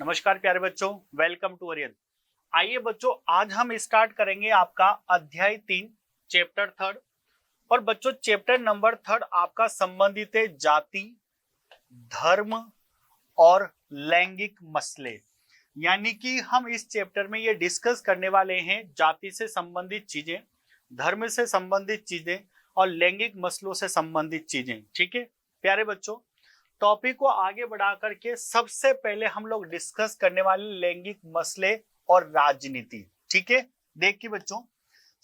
नमस्कार प्यारे बच्चों, वेलकम टू अरियन। आइए बच्चों, आज हम स्टार्ट करेंगे आपका अध्याय 3 चैप्टर 3। और बच्चों चैप्टर नंबर 3 आपका संबंधित है जाति, धर्म और लैंगिक मसले। यानी कि हम इस चैप्टर में ये डिस्कस करने वाले हैं जाति से संबंधित चीजें, धर्म से संबंधित चीजें और लैंगिक मसलों से संबंधित चीजें। ठीक है प्यारे बच्चों, टॉपिक को आगे बढ़ा करके सबसे पहले हम लोग डिस्कस करने वाले लैंगिक मसले और राजनीति। ठीक है, देखिए बच्चों,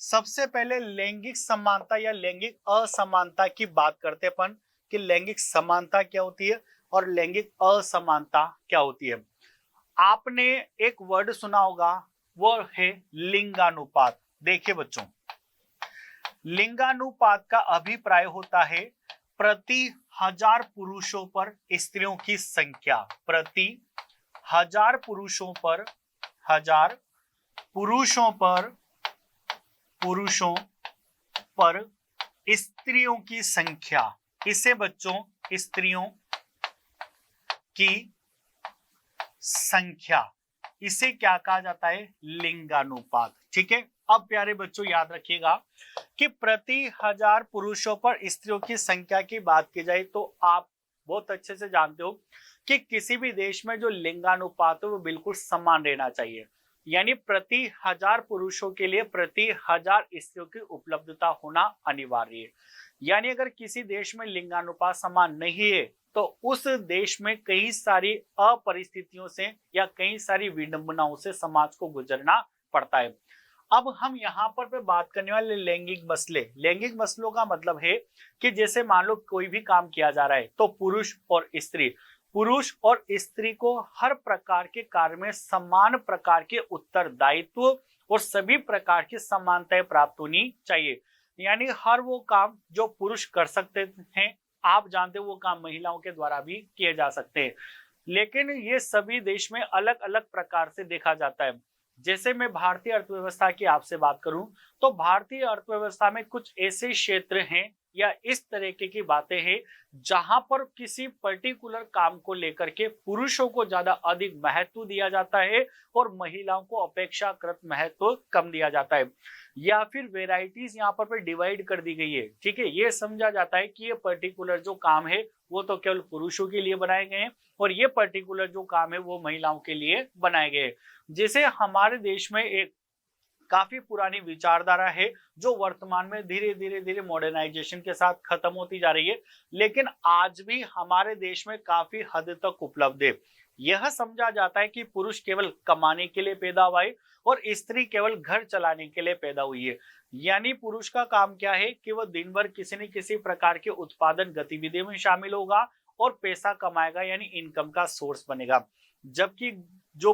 सबसे पहले लैंगिक समानता या लैंगिक असमानता की बात करते अपन कि लैंगिक समानता क्या होती है और लैंगिक असमानता क्या होती है। आपने एक वर्ड सुना होगा, वो है लिंगानुपात। देखिए बच्चों, लिंगानुपात का अभिप्राय होता है प्रति 1000 पुरुषों पर स्त्रियों की संख्या, प्रति 1000 पुरुषों पर स्त्रियों की संख्या। इसे बच्चों स्त्रियों की संख्या, इसे क्या कहा जाता है? लिंगानुपात। ठीक है, अब प्यारे बच्चों याद रखिएगा कि प्रति 1000 पुरुषों पर स्त्रियों की संख्या की बात की जाए तो आप बहुत अच्छे से जानते हो कि किसी भी देश में जो लिंगानुपात है वो बिल्कुल समान रहना चाहिए। यानी प्रति 1000 पुरुषों के लिए प्रति 1000 स्त्रियों की उपलब्धता होना अनिवार्य है। यानी अगर किसी देश में लिंगानुपात समान नहीं है तो उस देश में कई सारी अपरिस्थितियों से या कई सारी विडंबनाओं से समाज को गुजरना पड़ता है। अब हम यहाँ पर बात करने वाले लैंगिक मसले। लैंगिक मसलों का मतलब है कि जैसे मान लो कोई भी काम किया जा रहा है तो पुरुष और स्त्री को हर प्रकार के कार्य में समान प्रकार के उत्तरदायित्व और सभी प्रकार की समानताएं प्राप्त होनी चाहिए। यानी हर वो काम जो पुरुष कर सकते हैं, आप जानते हो वो काम महिलाओं के द्वारा भी किए जा सकते हैं, लेकिन ये सभी देश में अलग अलग प्रकार से देखा जाता है। जैसे मैं भारतीय अर्थव्यवस्था की आपसे बात करूं तो भारतीय अर्थव्यवस्था में कुछ ऐसे क्षेत्र हैं या इस तरीके की बातें हैं जहां पर किसी पर्टिकुलर काम को लेकर के पुरुषों को ज्यादा अधिक महत्व दिया जाता है और महिलाओं को अपेक्षाकृत महत्व कम दिया जाता है, या फिर वेराइटीज यहाँ पर डिवाइड कर दी गई है। ठीक है, ये समझा जाता है कि ये पर्टिकुलर जो काम है वो तो केवल पुरुषों के लिए बनाए गए हैं और ये पर्टिकुलर जो काम है वो महिलाओं के लिए बनाए गए हैं। जैसे हमारे देश में एक काफी पुरानी विचारधारा है जो वर्तमान में धीरे धीरे मॉडर्नाइजेशन के साथ खत्म होती जा रही है, लेकिन आज भी हमारे देश में काफी हद तक उपलब्ध है। यह समझा जाता है कि पुरुष केवल कमाने के लिए पैदा हुआ है और स्त्री केवल घर चलाने के लिए पैदा हुई है। यानी पुरुष का काम क्या है कि वह दिन भर किसी न किसी प्रकार के उत्पादन गतिविधियों में शामिल होगा और पैसा कमाएगा, यानी इनकम का सोर्स बनेगा। जबकि जो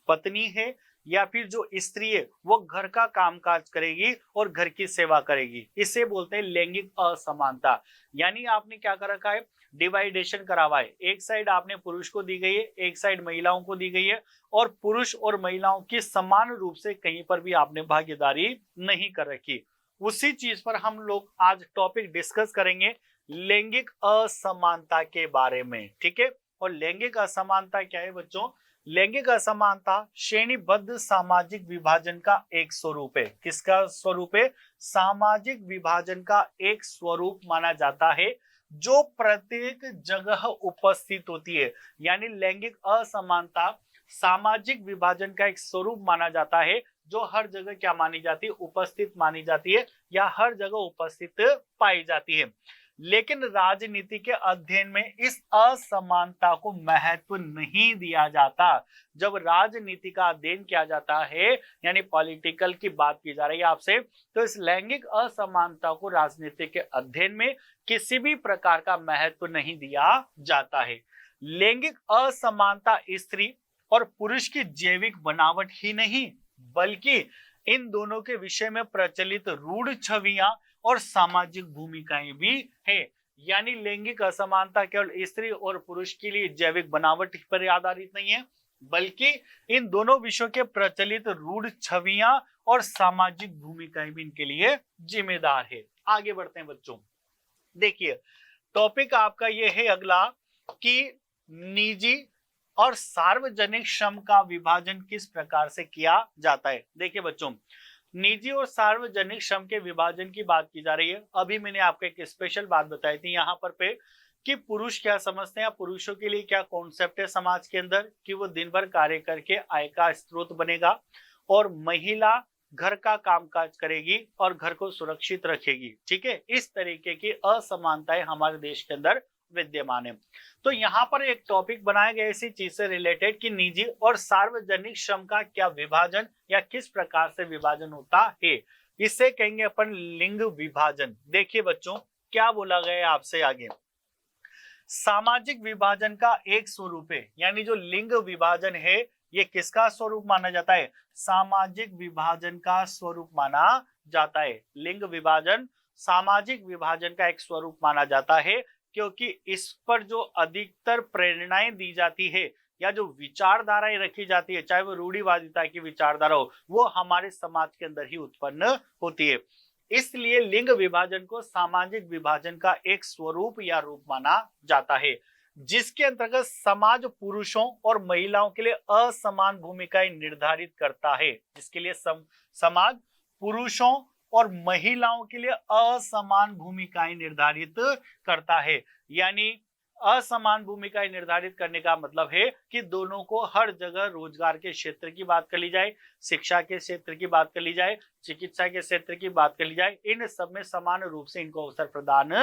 पत्नी है या फिर जो स्त्री है वो घर का कामकाज करेगी और घर की सेवा करेगी। इसे बोलते हैं लैंगिक असमानता। यानी आपने क्या कर रखा है? डिवाइडेशन करा हुआ है। एक साइड आपने पुरुष को दी गई है, एक साइड महिलाओं को दी गई है, और पुरुष और महिलाओं की समान रूप से कहीं पर भी आपने भागीदारी नहीं कर रखी। उसी चीज पर हम लोग आज टॉपिक डिस्कस करेंगे, लैंगिक असमानता के बारे में। ठीक है, और लैंगिक असमानता क्या है बच्चों? लैंगिक असमानता श्रेणीबद्ध सामाजिक विभाजन का एक स्वरूप है। किसका स्वरूप है? सामाजिक विभाजन का एक स्वरूप माना जाता है जो प्रत्येक जगह उपस्थित होती है। यानी लैंगिक असमानता सामाजिक विभाजन का एक स्वरूप माना जाता है जो हर जगह क्या मानी जाती है? उपस्थित मानी जाती है या हर जगह उपस्थित पाई जाती है। लेकिन राजनीति के अध्ययन में इस असमानता को महत्व नहीं दिया जाता। जब राजनीति का अध्ययन किया जाता है, यानी पॉलिटिकल की बात की जा रही है आपसे, तो इस लैंगिक असमानता को राजनीति के अध्ययन में किसी भी प्रकार का महत्व नहीं दिया जाता है। लैंगिक असमानता स्त्री और पुरुष की जैविक बनावट ही नहीं बल्कि इन दोनों के विषय में प्रचलित रूढ़ छवियां और सामाजिक भूमिकाएं भी है। यानी लैंगिक असमानता केवल स्त्री और पुरुष के लिए जैविक बनावट पर आधारित नहीं है, बल्कि इन दोनों विषयों के प्रचलित रूढ़ छवियां और सामाजिक भूमिकाएं भी इनके लिए जिम्मेदार है। आगे बढ़ते हैं बच्चों, देखिए टॉपिक आपका ये है अगला कि निजी और सार्वजनिक श्रम का विभाजन किस प्रकार से किया जाता है। देखिए बच्चों, निजी और सार्वजनिक श्रम के विभाजन की बात की जा रही है। अभी मैंने आपको एक स्पेशल बात बताई थी यहाँ पर पे कि पुरुष क्या समझते हैं, पुरुषों के लिए क्या कॉन्सेप्ट है समाज के अंदर, कि वो दिन भर कार्य करके आय का स्रोत बनेगा और महिला घर का कामकाज करेगी और घर को सुरक्षित रखेगी। ठीक है, इस तरीके की असमानताएं हमारे देश के अंदर विद्यमान है। तो यहाँ पर एक टॉपिक बनाया गया इसी चीज से रिलेटेड कि निजी और सार्वजनिक श्रम का क्या विभाजन या किस प्रकार से विभाजन होता है, इसे कहेंगे अपन लिंग विभाजन। देखिए बच्चों, क्या बोला गया है आपसे आगे, सामाजिक विभाजन का एक स्वरूप है, यानी जो लिंग विभाजन है ये किसका स्वरूप माना जाता है, सामाजिक विभाजन का स्वरूप माना जाता है। लिंग विभाजन सामाजिक विभाजन का एक स्वरूप माना जाता है, क्योंकि इस पर जो अधिकतर प्रेरणाएं दी जाती है या जो विचारधाराएं रखी जाती है, चाहे वो रूढ़िवादिता की विचारधारा हो, वो हमारे समाज के अंदर ही उत्पन्न होती है। इसलिए लिंग विभाजन को सामाजिक विभाजन का एक स्वरूप या रूप माना जाता है, जिसके अंतर्गत समाज पुरुषों और महिलाओं के लिए असमान भूमिकाएं निर्धारित करता है। जिसके लिए समाज पुरुषों और महिलाओं के लिए असमान भूमिकाएं निर्धारित करता है। यानी असमान भूमिकाएं निर्धारित करने का मतलब है कि दोनों को हर जगह रोजगार के क्षेत्र की बात कर ली जाए, शिक्षा के क्षेत्र की बात कर ली जाए, चिकित्सा के क्षेत्र की बात कर ली जाए, इन सब में समान रूप से इनको अवसर प्रदान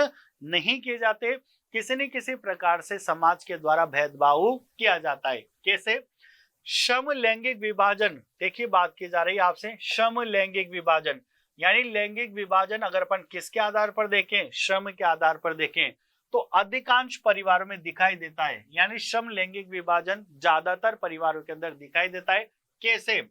नहीं किए जाते। किसी न किसी प्रकार से समाज के द्वारा भेदभाव किया जाता है। कैसे, श्रम लैंगिक विभाजन, देखिए बात की जा रही है आपसे श्रम लैंगिक विभाजन, यानी लैंगिक विभाजन अगर अपन किसके आधार पर देखें, श्रम के आधार पर देखें, तो अधिकांश परिवारों में दिखाई देता है। यानी श्रम लैंगिक विभाजन ज्यादातर परिवारों के अंदर दिखाई देता है। कैसे,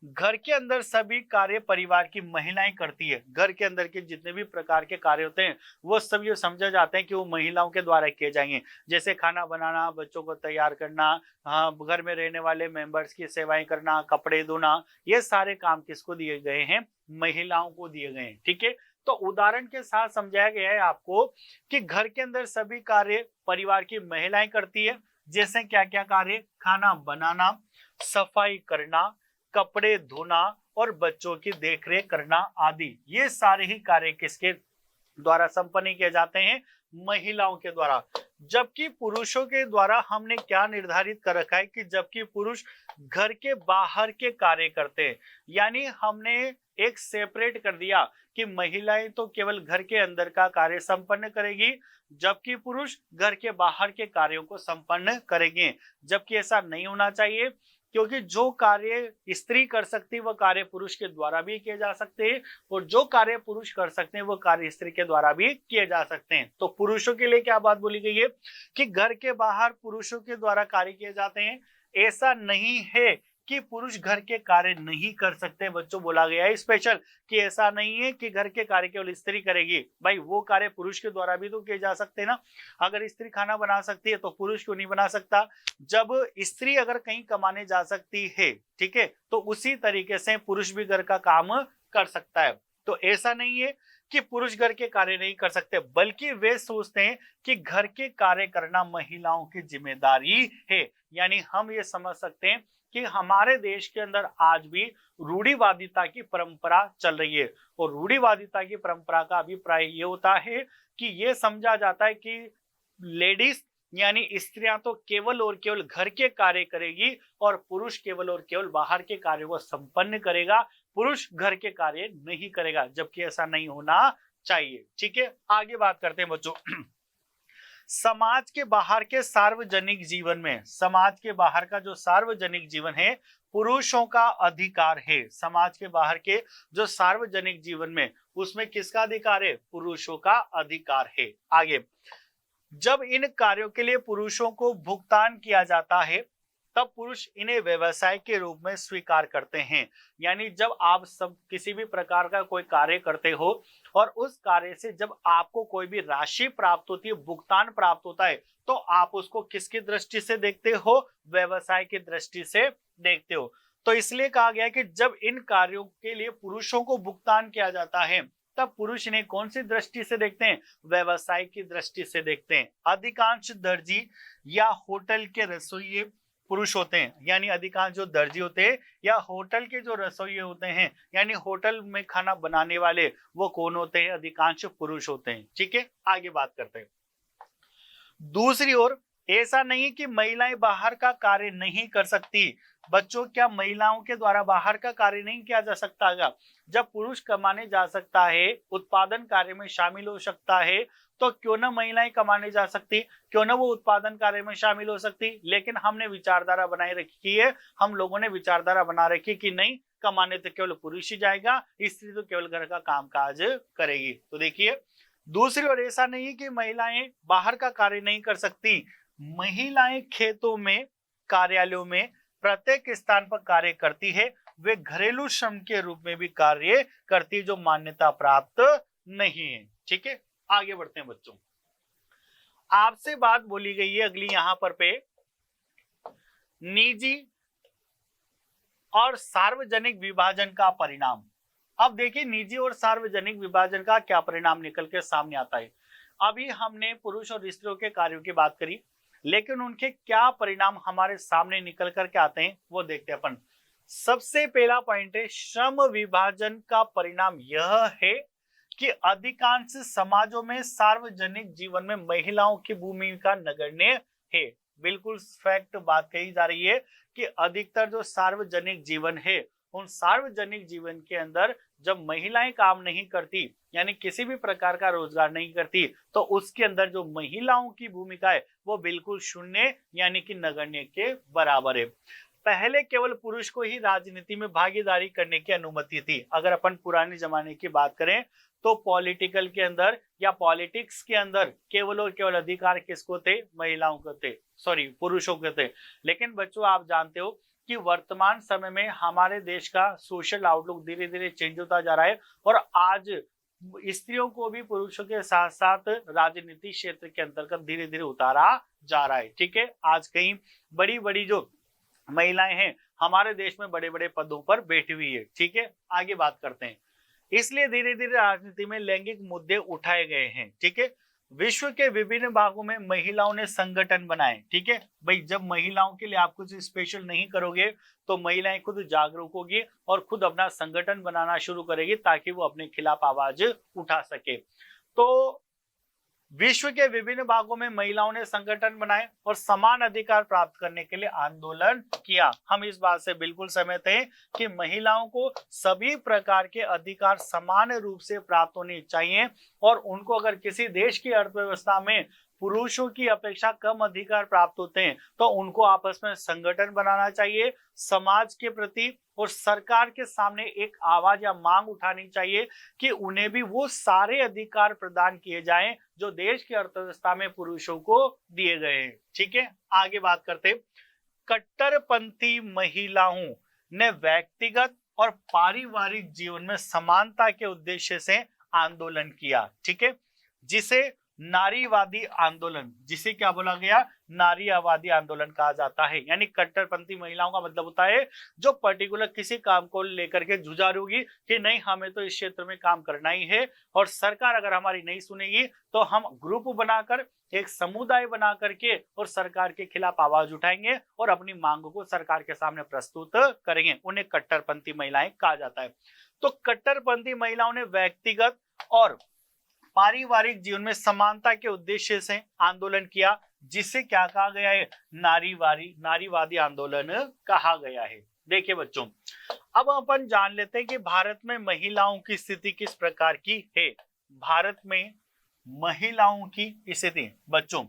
घर के अंदर सभी कार्य परिवार की महिलाएं करती है। घर के अंदर के जितने भी प्रकार के कार्य होते हैं वो सब ये समझा जाते हैं कि वो महिलाओं के द्वारा किए जाएंगे, जैसे खाना बनाना, बच्चों को तैयार करना, घर में रहने वाले मेंबर्स की सेवाएं करना, कपड़े धोना, ये सारे काम किसको दिए गए हैं, महिलाओं को दिए गए हैं। ठीक है, तो उदाहरण के साथ समझाया गया है आपको कि घर के अंदर सभी कार्य परिवार की महिलाएं करती है। जैसे क्या क्या कार्य, खाना बनाना, सफाई करना, कपड़े धोना और बच्चों की देखरेख करना आदि, ये सारे ही कार्य किसके द्वारा संपन्न किए जाते हैं, महिलाओं के द्वारा। जबकि पुरुषों के द्वारा हमने क्या निर्धारित कर रखा है कि जबकि पुरुष घर के बाहर के कार्य करते हैं, यानी हमने एक सेपरेट कर दिया कि महिलाएं तो केवल घर के अंदर का कार्य संपन्न करेगी, जबकि पुरुष घर के बाहर के कार्यों को संपन्न करेंगे। जबकि ऐसा नहीं होना चाहिए, क्योंकि जो कार्य स्त्री कर सकती है वो कार्य पुरुष के द्वारा भी किए जा सकते हैं, और जो कार्य पुरुष कर सकते हैं वो कार्य स्त्री के द्वारा भी किए जा सकते हैं। तो पुरुषों के लिए क्या बात बोली गई है कि घर के बाहर पुरुषों के द्वारा कार्य किए जाते हैं। ऐसा नहीं है कि पुरुष घर के कार्य नहीं कर सकते। बच्चों, बोला गया है स्पेशल कि ऐसा नहीं है कि घर के कार्य केवल स्त्री करेगी। भाई, वो कार्य पुरुष के द्वारा भी तो किए जा सकते हैं ना। अगर स्त्री खाना बना सकती है तो पुरुष क्यों नहीं बना सकता। जब स्त्री अगर कहीं कमाने जा सकती है, ठीक है, तो उसी तरीके से पुरुष भी घर का काम कर सकता है। तो ऐसा नहीं है कि पुरुष घर के कार्य नहीं कर सकते, बल्कि वे सोचते हैं कि घर के कार्य करना महिलाओं की जिम्मेदारी है। यानी हम ये समझ सकते हैं कि हमारे देश के अंदर आज भी रूढ़िवादिता की परंपरा चल रही है, और रूढ़िवादिता की परंपरा का अभिप्राय ये होता है कि ये समझा जाता है कि लेडीज यानी स्त्रियां तो केवल और केवल घर के कार्य करेगी और पुरुष केवल और केवल बाहर के कार्यों को संपन्न करेगा, पुरुष घर के कार्य नहीं करेगा, जबकि ऐसा नहीं होना चाहिए। ठीक है, आगे बात करते हैं बच्चों। समाज के बाहर के सार्वजनिक जीवन में, समाज के बाहर का जो सार्वजनिक जीवन है पुरुषों का अधिकार है। समाज के बाहर के जो सार्वजनिक जीवन में, उसमें किसका अधिकार है, पुरुषों का अधिकार है। आगे, जब इन कार्यों के लिए पुरुषों को भुगतान किया जाता है तब पुरुष इन्हें व्यवसाय के रूप में स्वीकार करते हैं। यानी जब आप सब किसी भी प्रकार का कोई कार्य करते हो और उस कार्य से जब आपको कोई भी राशि प्राप्त होती है, भुगतान प्राप्त होता है, तो आप उसको किसकी दृष्टि से देखते हो, व्यवसाय की दृष्टि से देखते हो। तो इसलिए कहा गया कि जब इन कार्यों के लिए पुरुषों को भुगतान किया जाता है तब पुरुष इन्हें कौन सी दृष्टि से देखते हैं, व्यवसाय की दृष्टि से देखते हैं। अधिकांश दर्जी या होटल के रसोइये पुरुष होते हैं, यानी अधिकांश जो दर्जी होते हैं या होटल के जो रसोई होते हैं, यानी होटल में खाना बनाने वाले, वो कौन होते हैं? अधिकांश पुरुष होते हैं। ठीक है, आगे बात करते हैं। दूसरी ओर ऐसा नहीं कि महिलाएं बाहर का कार्य नहीं कर सकती। बच्चों, क्या महिलाओं के द्वारा बाहर का कार्य नहीं किया जा सकता है? जब पुरुष कमाने जा सकता है, उत्पादन कार्य में शामिल हो सकता है, तो क्यों ना महिलाएं कमाने जा सकती, क्यों ना वो उत्पादन कार्य में शामिल हो सकती। लेकिन हमने विचारधारा बनाए रखी है, हम लोगों ने विचारधारा बना रखी कि नहीं, कमाने तो केवल पुरुष ही जाएगा, स्त्री तो केवल घर का कामकाज करेगी। तो देखिए, दूसरी ओर ऐसा नहीं कि महिलाएं बाहर का कार्य नहीं कर सकती। महिलाएं खेतों में, कार्यालयों में प्रत्येक स्थान पर कार्य करती है। वे घरेलू श्रम के रूप में भी कार्य करती है, जो मान्यता प्राप्त नहीं है। ठीक है, आगे बढ़ते हैं बच्चों। आपसे बात बोली गई है अगली यहां पर पे, निजी और सार्वजनिक विभाजन का परिणाम। अब देखिए, निजी और सार्वजनिक विभाजन का क्या परिणाम निकल के सामने आता है। अभी हमने पुरुष और स्त्रियों के कार्यों की बात करी, लेकिन उनके क्या परिणाम हमारे सामने निकल करके आते हैं वो देखते हैं अपन। सबसे पहला पॉइंट है, श्रम विभाजन का परिणाम यह है कि अधिकांश समाजों में सार्वजनिक जीवन में महिलाओं की भूमिका नगण्य है। बिल्कुल फैक्ट बात कही जा रही है कि अधिकतर जो सार्वजनिक जीवन है, उन सार्वजनिक जीवन के अंदर जब महिलाएं काम नहीं करती, यानी किसी भी प्रकार का रोजगार नहीं करती, तो उसके अंदर जो महिलाओं की भूमिका है वो बिल्कुल शून्य, यानी कि नगण्य के बराबर है। पहले केवल पुरुष को ही राजनीति में भागीदारी करने की अनुमति थी। अगर अपन पुराने जमाने की बात करें तो पॉलिटिकल के अंदर या पॉलिटिक्स के अंदर केवल और केवल अधिकार किसको थे? महिलाओं को थे, सॉरी पुरुषों के थे। लेकिन बच्चों, आप जानते हो कि वर्तमान समय में हमारे देश का सोशल आउटलुक धीरे धीरे चेंज होता जा रहा है और आज स्त्रियों को भी पुरुषों के साथ साथ राजनीति क्षेत्र के अंतर्गत धीरे धीरे उतारा जा रहा है। ठीक है, आज कई बड़ी बड़ी जो महिलाएं हैं हमारे देश में बड़े बड़े पदों पर बैठी हुई है। ठीक है, आगे बात करते हैं। इसलिए धीरे धीरे राजनीति में लैंगिक मुद्दे उठाए गए हैं। ठीक है, विश्व के विभिन्न भागों में महिलाओं ने संगठन बनाए। ठीक है भाई, जब महिलाओं के लिए आप कुछ स्पेशल नहीं करोगे तो महिलाएं खुद जागरूक होगी और खुद अपना संगठन बनाना शुरू करेगी ताकि वो अपने खिलाफ आवाज उठा सके। तो विश्व के विभिन्न भागों में महिलाओं ने संगठन बनाए और समान अधिकार प्राप्त करने के लिए आंदोलन किया। हम इस बात से बिल्कुल सहमत हैं कि महिलाओं को सभी प्रकार के अधिकार समान रूप से प्राप्त होने चाहिए और उनको अगर किसी देश की अर्थव्यवस्था में पुरुषों की अपेक्षा कम अधिकार प्राप्त होते हैं तो उनको आपस में संगठन बनाना चाहिए, समाज के प्रति और सरकार के सामने एक आवाज या मांग उठानी चाहिए कि उन्हें भी वो सारे अधिकार प्रदान किए जाएं जो देश की अर्थव्यवस्था में पुरुषों को दिए गए हैं। ठीक है, आगे बात करते। कट्टरपंथी महिलाओं ने व्यक्तिगत और पारिवारिक जीवन में समानता के उद्देश्य से आंदोलन किया। ठीक है, जिसे नारीवादी आंदोलन, जिसे क्या बोला गया? नारीवादी आंदोलन कहा जाता है। यानी कट्टरपंथी महिलाओं का मतलब होता है जो पर्टिकुलर किसी काम को लेकर के जुझारू होगी कि नहीं, हमें तो इस क्षेत्र में काम करना ही है और सरकार अगर हमारी नहीं सुनेगी तो हम ग्रुप बनाकर, एक समुदाय बना करके और सरकार के खिलाफ आवाज उठाएंगे और अपनी मांगों को सरकार के सामने प्रस्तुत करेंगे। उन्हें कट्टरपंथी महिलाएं कहा जाता है। तो कट्टरपंथी महिलाओं ने व्यक्तिगत और पारिवारिक जीवन में समानता के उद्देश्य से आंदोलन किया, जिसे क्या कहा गया है? नारीवादी आंदोलन कहा गया है। देखिए बच्चों, अब अपन जान लेते हैं कि भारत में महिलाओं की स्थिति किस प्रकार की है। भारत में महिलाओं की स्थिति, बच्चों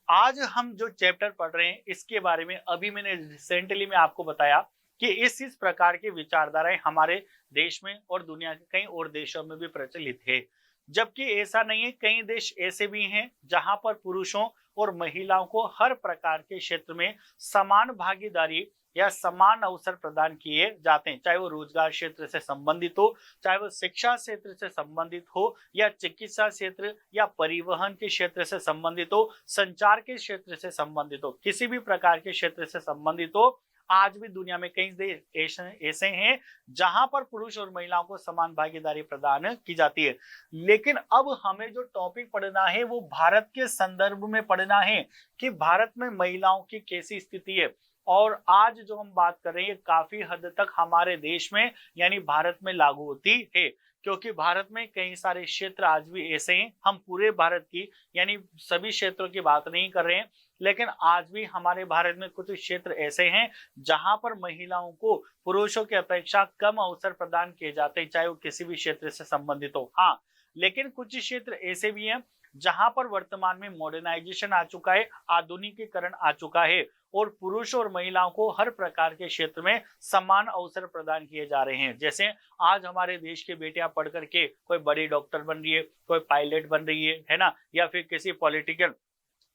आज हम जो चैप्टर पढ़ रहे हैं इसके बारे में अभी मैंने रिसेंटली में आपको बताया कि इस प्रकार की विचारधाराएं हमारे देश में और दुनिया के कई और देशों में भी प्रचलित है। जबकि ऐसा नहीं है, कई देश ऐसे भी हैं जहां पर पुरुषों और महिलाओं को हर प्रकार के क्षेत्र में समान भागीदारी या समान अवसर प्रदान किए जाते हैं, चाहे वो रोजगार क्षेत्र से संबंधित हो, चाहे वो शिक्षा क्षेत्र से संबंधित हो या चिकित्सा क्षेत्र या परिवहन के क्षेत्र से संबंधित हो, संचार के क्षेत्र से संबंधित हो, किसी भी प्रकार के क्षेत्र से संबंधित हो। आज भी दुनिया में कई देश ऐसे हैं जहां पर पुरुष और महिलाओं को समान भागीदारी प्रदान की जाती है। लेकिन अब हमें जो टॉपिक पढ़ना है वो भारत के संदर्भ में पढ़ना है कि भारत में महिलाओं की कैसी स्थिति है। और आज जो हम बात कर रहे हैं ये काफी हद तक हमारे देश में यानी भारत में लागू होती है, क्योंकि भारत में कई सारे क्षेत्र आज भी ऐसे हैं। हम पूरे भारत की यानी सभी क्षेत्रों की बात नहीं कर रहे हैं, लेकिन आज भी हमारे भारत में कुछ क्षेत्र ऐसे हैं जहां पर महिलाओं को पुरुषों की अपेक्षा कम अवसर प्रदान किए जाते हैं, चाहे वो किसी भी क्षेत्र से संबंधित हो। हाँ, लेकिन कुछ क्षेत्र ऐसे भी हैं जहां पर वर्तमान में मॉडर्नाइजेशन आ चुका है, आधुनिकीकरण आ चुका है और पुरुषों और महिलाओं को हर प्रकार के क्षेत्र में समान अवसर प्रदान किए जा रहे हैं। जैसे आज हमारे देश की बेटियां पढ़ करके कोई बड़ी डॉक्टर बन रही है, कोई पायलट बन रही है ना, या फिर किसी पॉलिटिकल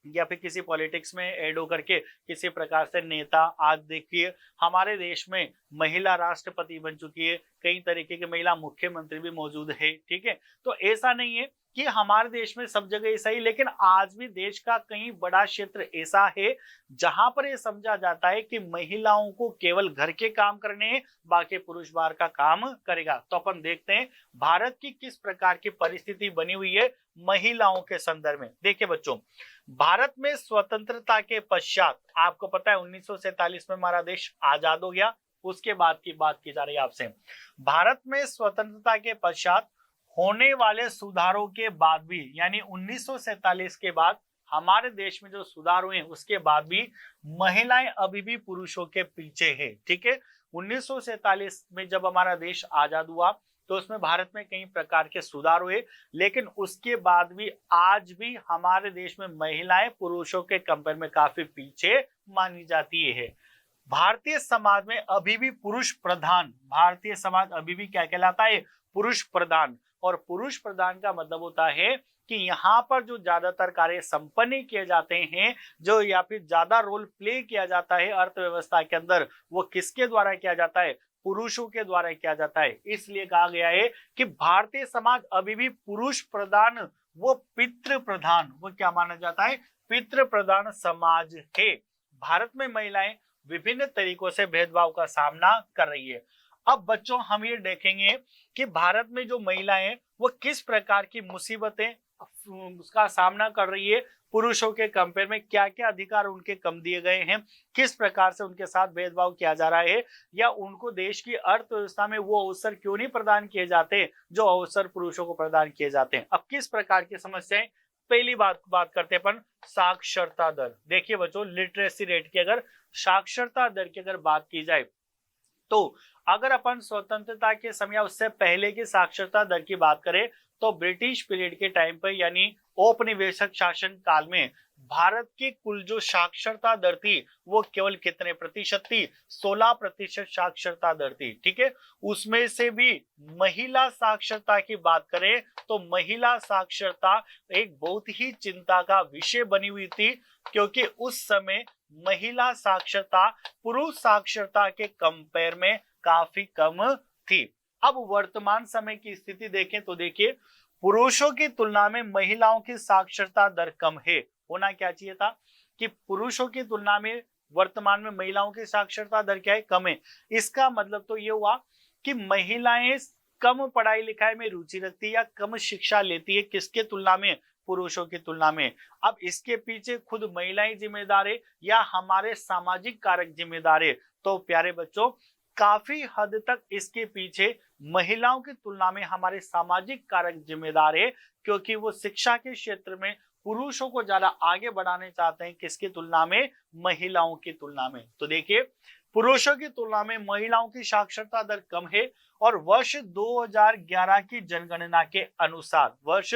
या फिर किसी पॉलिटिक्स में ऐड होकर के किसी प्रकार से नेता। आज देखिए हमारे देश में महिला राष्ट्रपति बन चुकी है, कई तरीके के महिला मुख्यमंत्री भी मौजूद है। ठीक है, तो ऐसा नहीं है कि हमारे देश में सब जगह ऐसा ही, लेकिन आज भी देश का कहीं बड़ा क्षेत्र ऐसा है जहां पर यह समझा जाता है कि महिलाओं को केवल घर के काम करने हैं, बाकी पुरुष बाहर का काम करेगा। तो अपन देखते हैं भारत की किस प्रकार की परिस्थिति बनी हुई है महिलाओं के संदर्भ में। देखिए बच्चों, भारत में स्वतंत्रता के पश्चात आपको पता है 1947 में हमारा देश आजाद हो गया, उसके बाद की बात की जा रही है आपसे। भारत में स्वतंत्रता के पश्चात होने वाले सुधारों के बाद भी यानी 1947 के बाद हमारे देश में जो सुधार हुए उसके बाद भी महिलाएं अभी भी पुरुषों के पीछे है। ठीक है, 1947 में जब हमारा देश आजाद हुआ तो उसमें भारत में कई प्रकार के सुधार हुए, लेकिन उसके बाद भी आज भी हमारे देश में महिलाएं पुरुषों के कंपेयर में काफी पीछे मानी जाती है। भारतीय समाज में अभी भी पुरुष प्रधान, भारतीय समाज अभी भी क्या कहलाता है, पुरुष प्रधान। और पुरुष प्रधान का मतलब होता है कि यहाँ पर जो ज्यादातर कार्य संपन्न किए जाते हैं, जो या फिर ज्यादा रोल प्ले किया जाता है अर्थव्यवस्था के अंदर, वो किसके द्वारा किया जाता है, पुरुषों के द्वारा किया जाता है। इसलिए कहा गया है कि भारतीय समाज अभी भी पुरुष प्रधान, वो पितृ प्रधान, वो क्या माना जाता है, पितृ प्रधान समाज है। भारत में महिलाएं विभिन्न तरीकों से भेदभाव का सामना कर रही है। अब बच्चों हम ये देखेंगे कि भारत में जो महिलाएं वो किस प्रकार की मुसीबतें उसका सामना कर रही है, पुरुषों के कंपेयर में क्या क्या अधिकार उनके कम दिए गए हैं, किस प्रकार से उनके साथ भेदभाव किया जा रहा है, या उनको देश की अर्थव्यवस्था में वो अवसर क्यों नहीं प्रदान किए जाते जो अवसर पुरुषों को प्रदान किए जाते हैं। अब किस प्रकार की समस्याएं, पहली बात करते हैं अपन साक्षरता दर। देखिए बच्चों, लिटरेसी रेट की अगर साक्षरता दर की अगर बात की जाए तो अगर अपन स्वतंत्रता के समय उससे पहले की साक्षरता दर की बात करें तो ब्रिटिश पीरियड के टाइम पर यानी औपनिवेशिक शासन काल में भारत की कुल जो साक्षरता दर थी वो केवल कितने प्रतिशत थी, 16% साक्षरता दर थी। ठीक है, उसमें से भी महिला साक्षरता की बात करें तो महिला साक्षरता एक बहुत ही चिंता का विषय बनी हुई थी, क्योंकि उस समय महिला साक्षरता पुरुष साक्षरता के कंपेयर में काफी कम थी। अब वर्तमान समय की स्थिति देखें तो देखिए पुरुषों की तुलना में महिलाओं की साक्षरता दर कम है। होना क्या चाहिए था कि पुरुषों की तुलना में वर्तमान में महिलाओं की साक्षरता दर क्या है, कम है। इसका मतलब तो ये हुआ कि महिलाएं कम पढ़ाई लिखाई में रुचि रखती है या कम शिक्षा लेती है, किसके तुलना में, पुरुषों की तुलना में। अब इसके पीछे खुद महिलाएं जिम्मेदार है या हमारे सामाजिक कारक जिम्मेदार है? तो प्यारे बच्चों काफी हद तक इसके पीछे महिलाओं की तुलना में हमारे सामाजिक कारक जिम्मेदार है, क्योंकि वो शिक्षा के क्षेत्र में पुरुषों को ज्यादा आगे बढ़ाने चाहते हैं, किसकी तुलना में, महिलाओं की तुलना में। तो देखिए पुरुषों की तुलना में महिलाओं की साक्षरता दर कम है। और वर्ष 2011 की जनगणना के अनुसार, वर्ष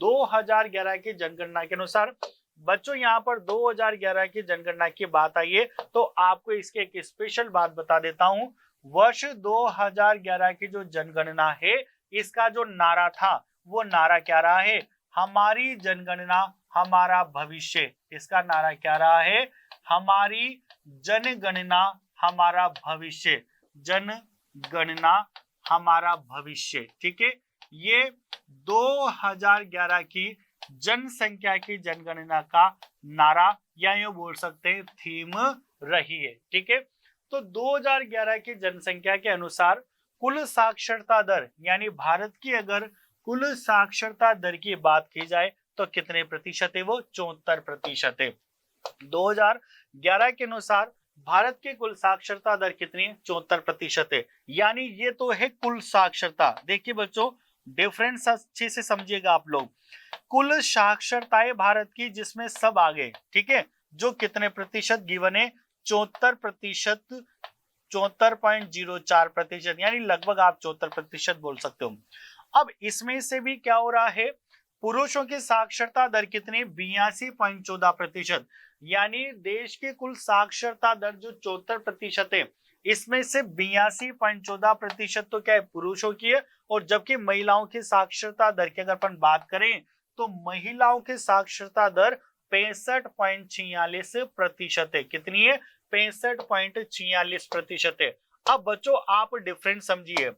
2011 की जनगणना के अनुसार बच्चों यहाँ पर 2011 की जनगणना की बात आई है तो आपको इसके एक स्पेशल बात बता देता हूं। वर्ष 2011 की जो जनगणना है इसका जो नारा था वो नारा क्या रहा है, हमारी जनगणना हमारा भविष्य। इसका नारा क्या रहा है, हमारी जनगणना हमारा भविष्य, जनगणना हमारा भविष्य। ठीक है, ये 2011 की जनसंख्या की जनगणना का नारा या यूं बोल सकते हैं थीम रही है। ठीक है, तो 2011 की जनसंख्या के अनुसार कुल साक्षरता दर यानी भारत की अगर कुल साक्षरता दर की बात की जाए तो कितने प्रतिशत है, वो 74% है। 2011 के अनुसार भारत की कुल साक्षरता दर कितनी है? 74% है। यानी ये तो है कुल साक्षरता। देखिए बच्चों, डिफरेंस अच्छे से समझिएगा आप लोग। कुल साक्षरता है भारत की जिसमें सब आ गए, ठीक है, जो कितने प्रतिशत गिवन है? 74%, 74.04%, यानी लगभग आप 74% बोल सकते हो। अब इसमें से भी क्या हो रहा है, पुरुषों की साक्षरता दर कितनी? 82.14%। यानी देश की कुल साक्षरता दर जो 74% है, इसमें से 82.14% तो क्या है, पुरुषों की है। और जबकि महिलाओं की साक्षरता दर की अगर अपन बात करें तो महिलाओं की साक्षरता दर 65.46% है। कितनी है? 65.46% है। अब बच्चों आप डिफरेंस समझिए।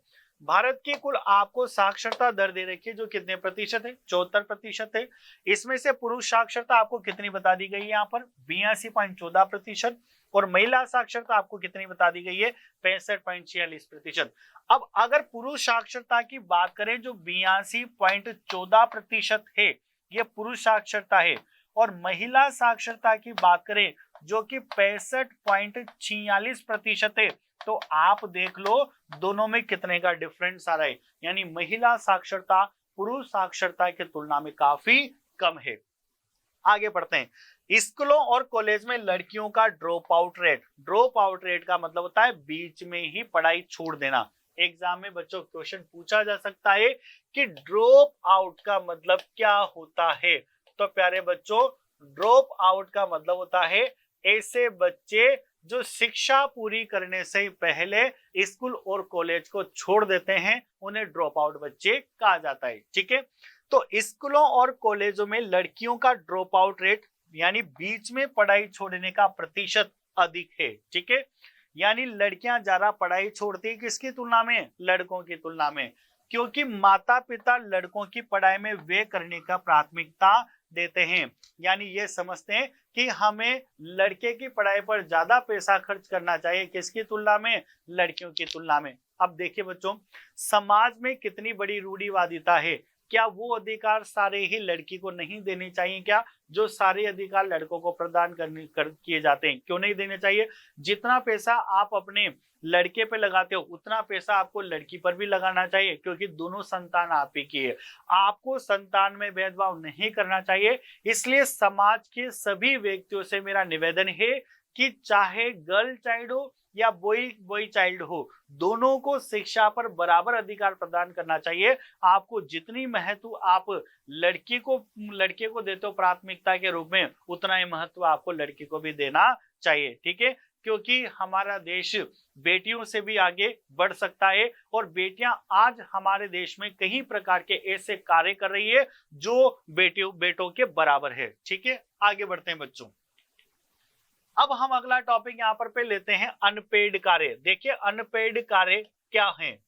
भारत की कुल आपको साक्षरता दर दे रखी है जो कितने प्रतिशत है? 74% है। इसमें से पुरुष साक्षरता आपको कितनी बता दी गई है? यहाँ पर 82.14%। और महिला साक्षरता आपको कितनी बता दी गई है? 65.46%। अब अगर पुरुष साक्षरता की बात करें जो 82.14% है, ये पुरुष साक्षरता है। और महिला साक्षरता की बात करें जो कि 65.46% है, तो आप देख लो दोनों में कितने का डिफरेंस आ रहा है। यानी महिला साक्षरता पुरुष साक्षरता की तुलना में काफी कम है। आगे बढ़ते हैं। स्कूलों और कॉलेज में लड़कियों का ड्रॉप आउट रेट का मतलब होता है बीच में ही पढ़ाई छोड़ देना। एग्जाम में बच्चों क्वेश्चन पूछा जा सकता है कि ड्रॉप आउट का मतलब क्या होता है। तो प्यारे बच्चों, ड्रॉप आउट का मतलब होता है ऐसे बच्चे जो शिक्षा पूरी करने से पहले स्कूल और कॉलेज को छोड़ देते हैं, उन्हें ड्रॉप आउट बच्चे कहा जाता है। ठीक है, तो स्कूलों और कॉलेजों में लड़कियों का ड्रॉप आउट रेट यानी बीच में पढ़ाई छोड़ने का प्रतिशत अधिक है। ठीक है, यानी लड़कियां ज्यादा पढ़ाई छोड़ती है किसकी तुलना में? लड़कों की तुलना में। क्योंकि माता पिता लड़कों की पढ़ाई में व्यय करने का प्राथमिकता देते हैं। यानी ये समझते हैं कि हमें लड़के की पढ़ाई पर ज्यादा पैसा खर्च करना चाहिए किसकी तुलना में? लड़कियों की तुलना में। अब देखिए बच्चों, समाज में कितनी बड़ी रूढ़िवादिता है। क्या वो अधिकार सारे ही लड़की को नहीं देने चाहिए क्या? जो सारे अधिकार लड़कों को प्रदान किए जाते हैं, क्यों नहीं देने चाहिए? जितना पैसा आप अपने लड़के पे लगाते हो उतना पैसा आपको लड़की पर भी लगाना चाहिए, क्योंकि दोनों संतान आप ही की है। आपको संतान में भेदभाव नहीं करना चाहिए। इसलिए समाज के सभी व्यक्तियों से मेरा निवेदन है कि चाहे गर्ल चाइल्ड हो या बॉय चाइल्ड हो, दोनों को शिक्षा पर बराबर अधिकार प्रदान करना चाहिए। आपको जितनी महत्व आप लड़के को देते हो प्राथमिकता के रूप में, उतना ही महत्व आपको लड़की को भी देना चाहिए। ठीक है, क्योंकि हमारा देश बेटियों से भी आगे बढ़ सकता है। और बेटियां आज हमारे देश में कई प्रकार के ऐसे कार्य कर रही है जो बेटों के बराबर है। ठीक है, आगे बढ़ते हैं बच्चों। अब हम अगला टॉपिक यहाँ पर पे लेते हैं अनपेड कार्य। देखिए अनपेड कार्य क्या है।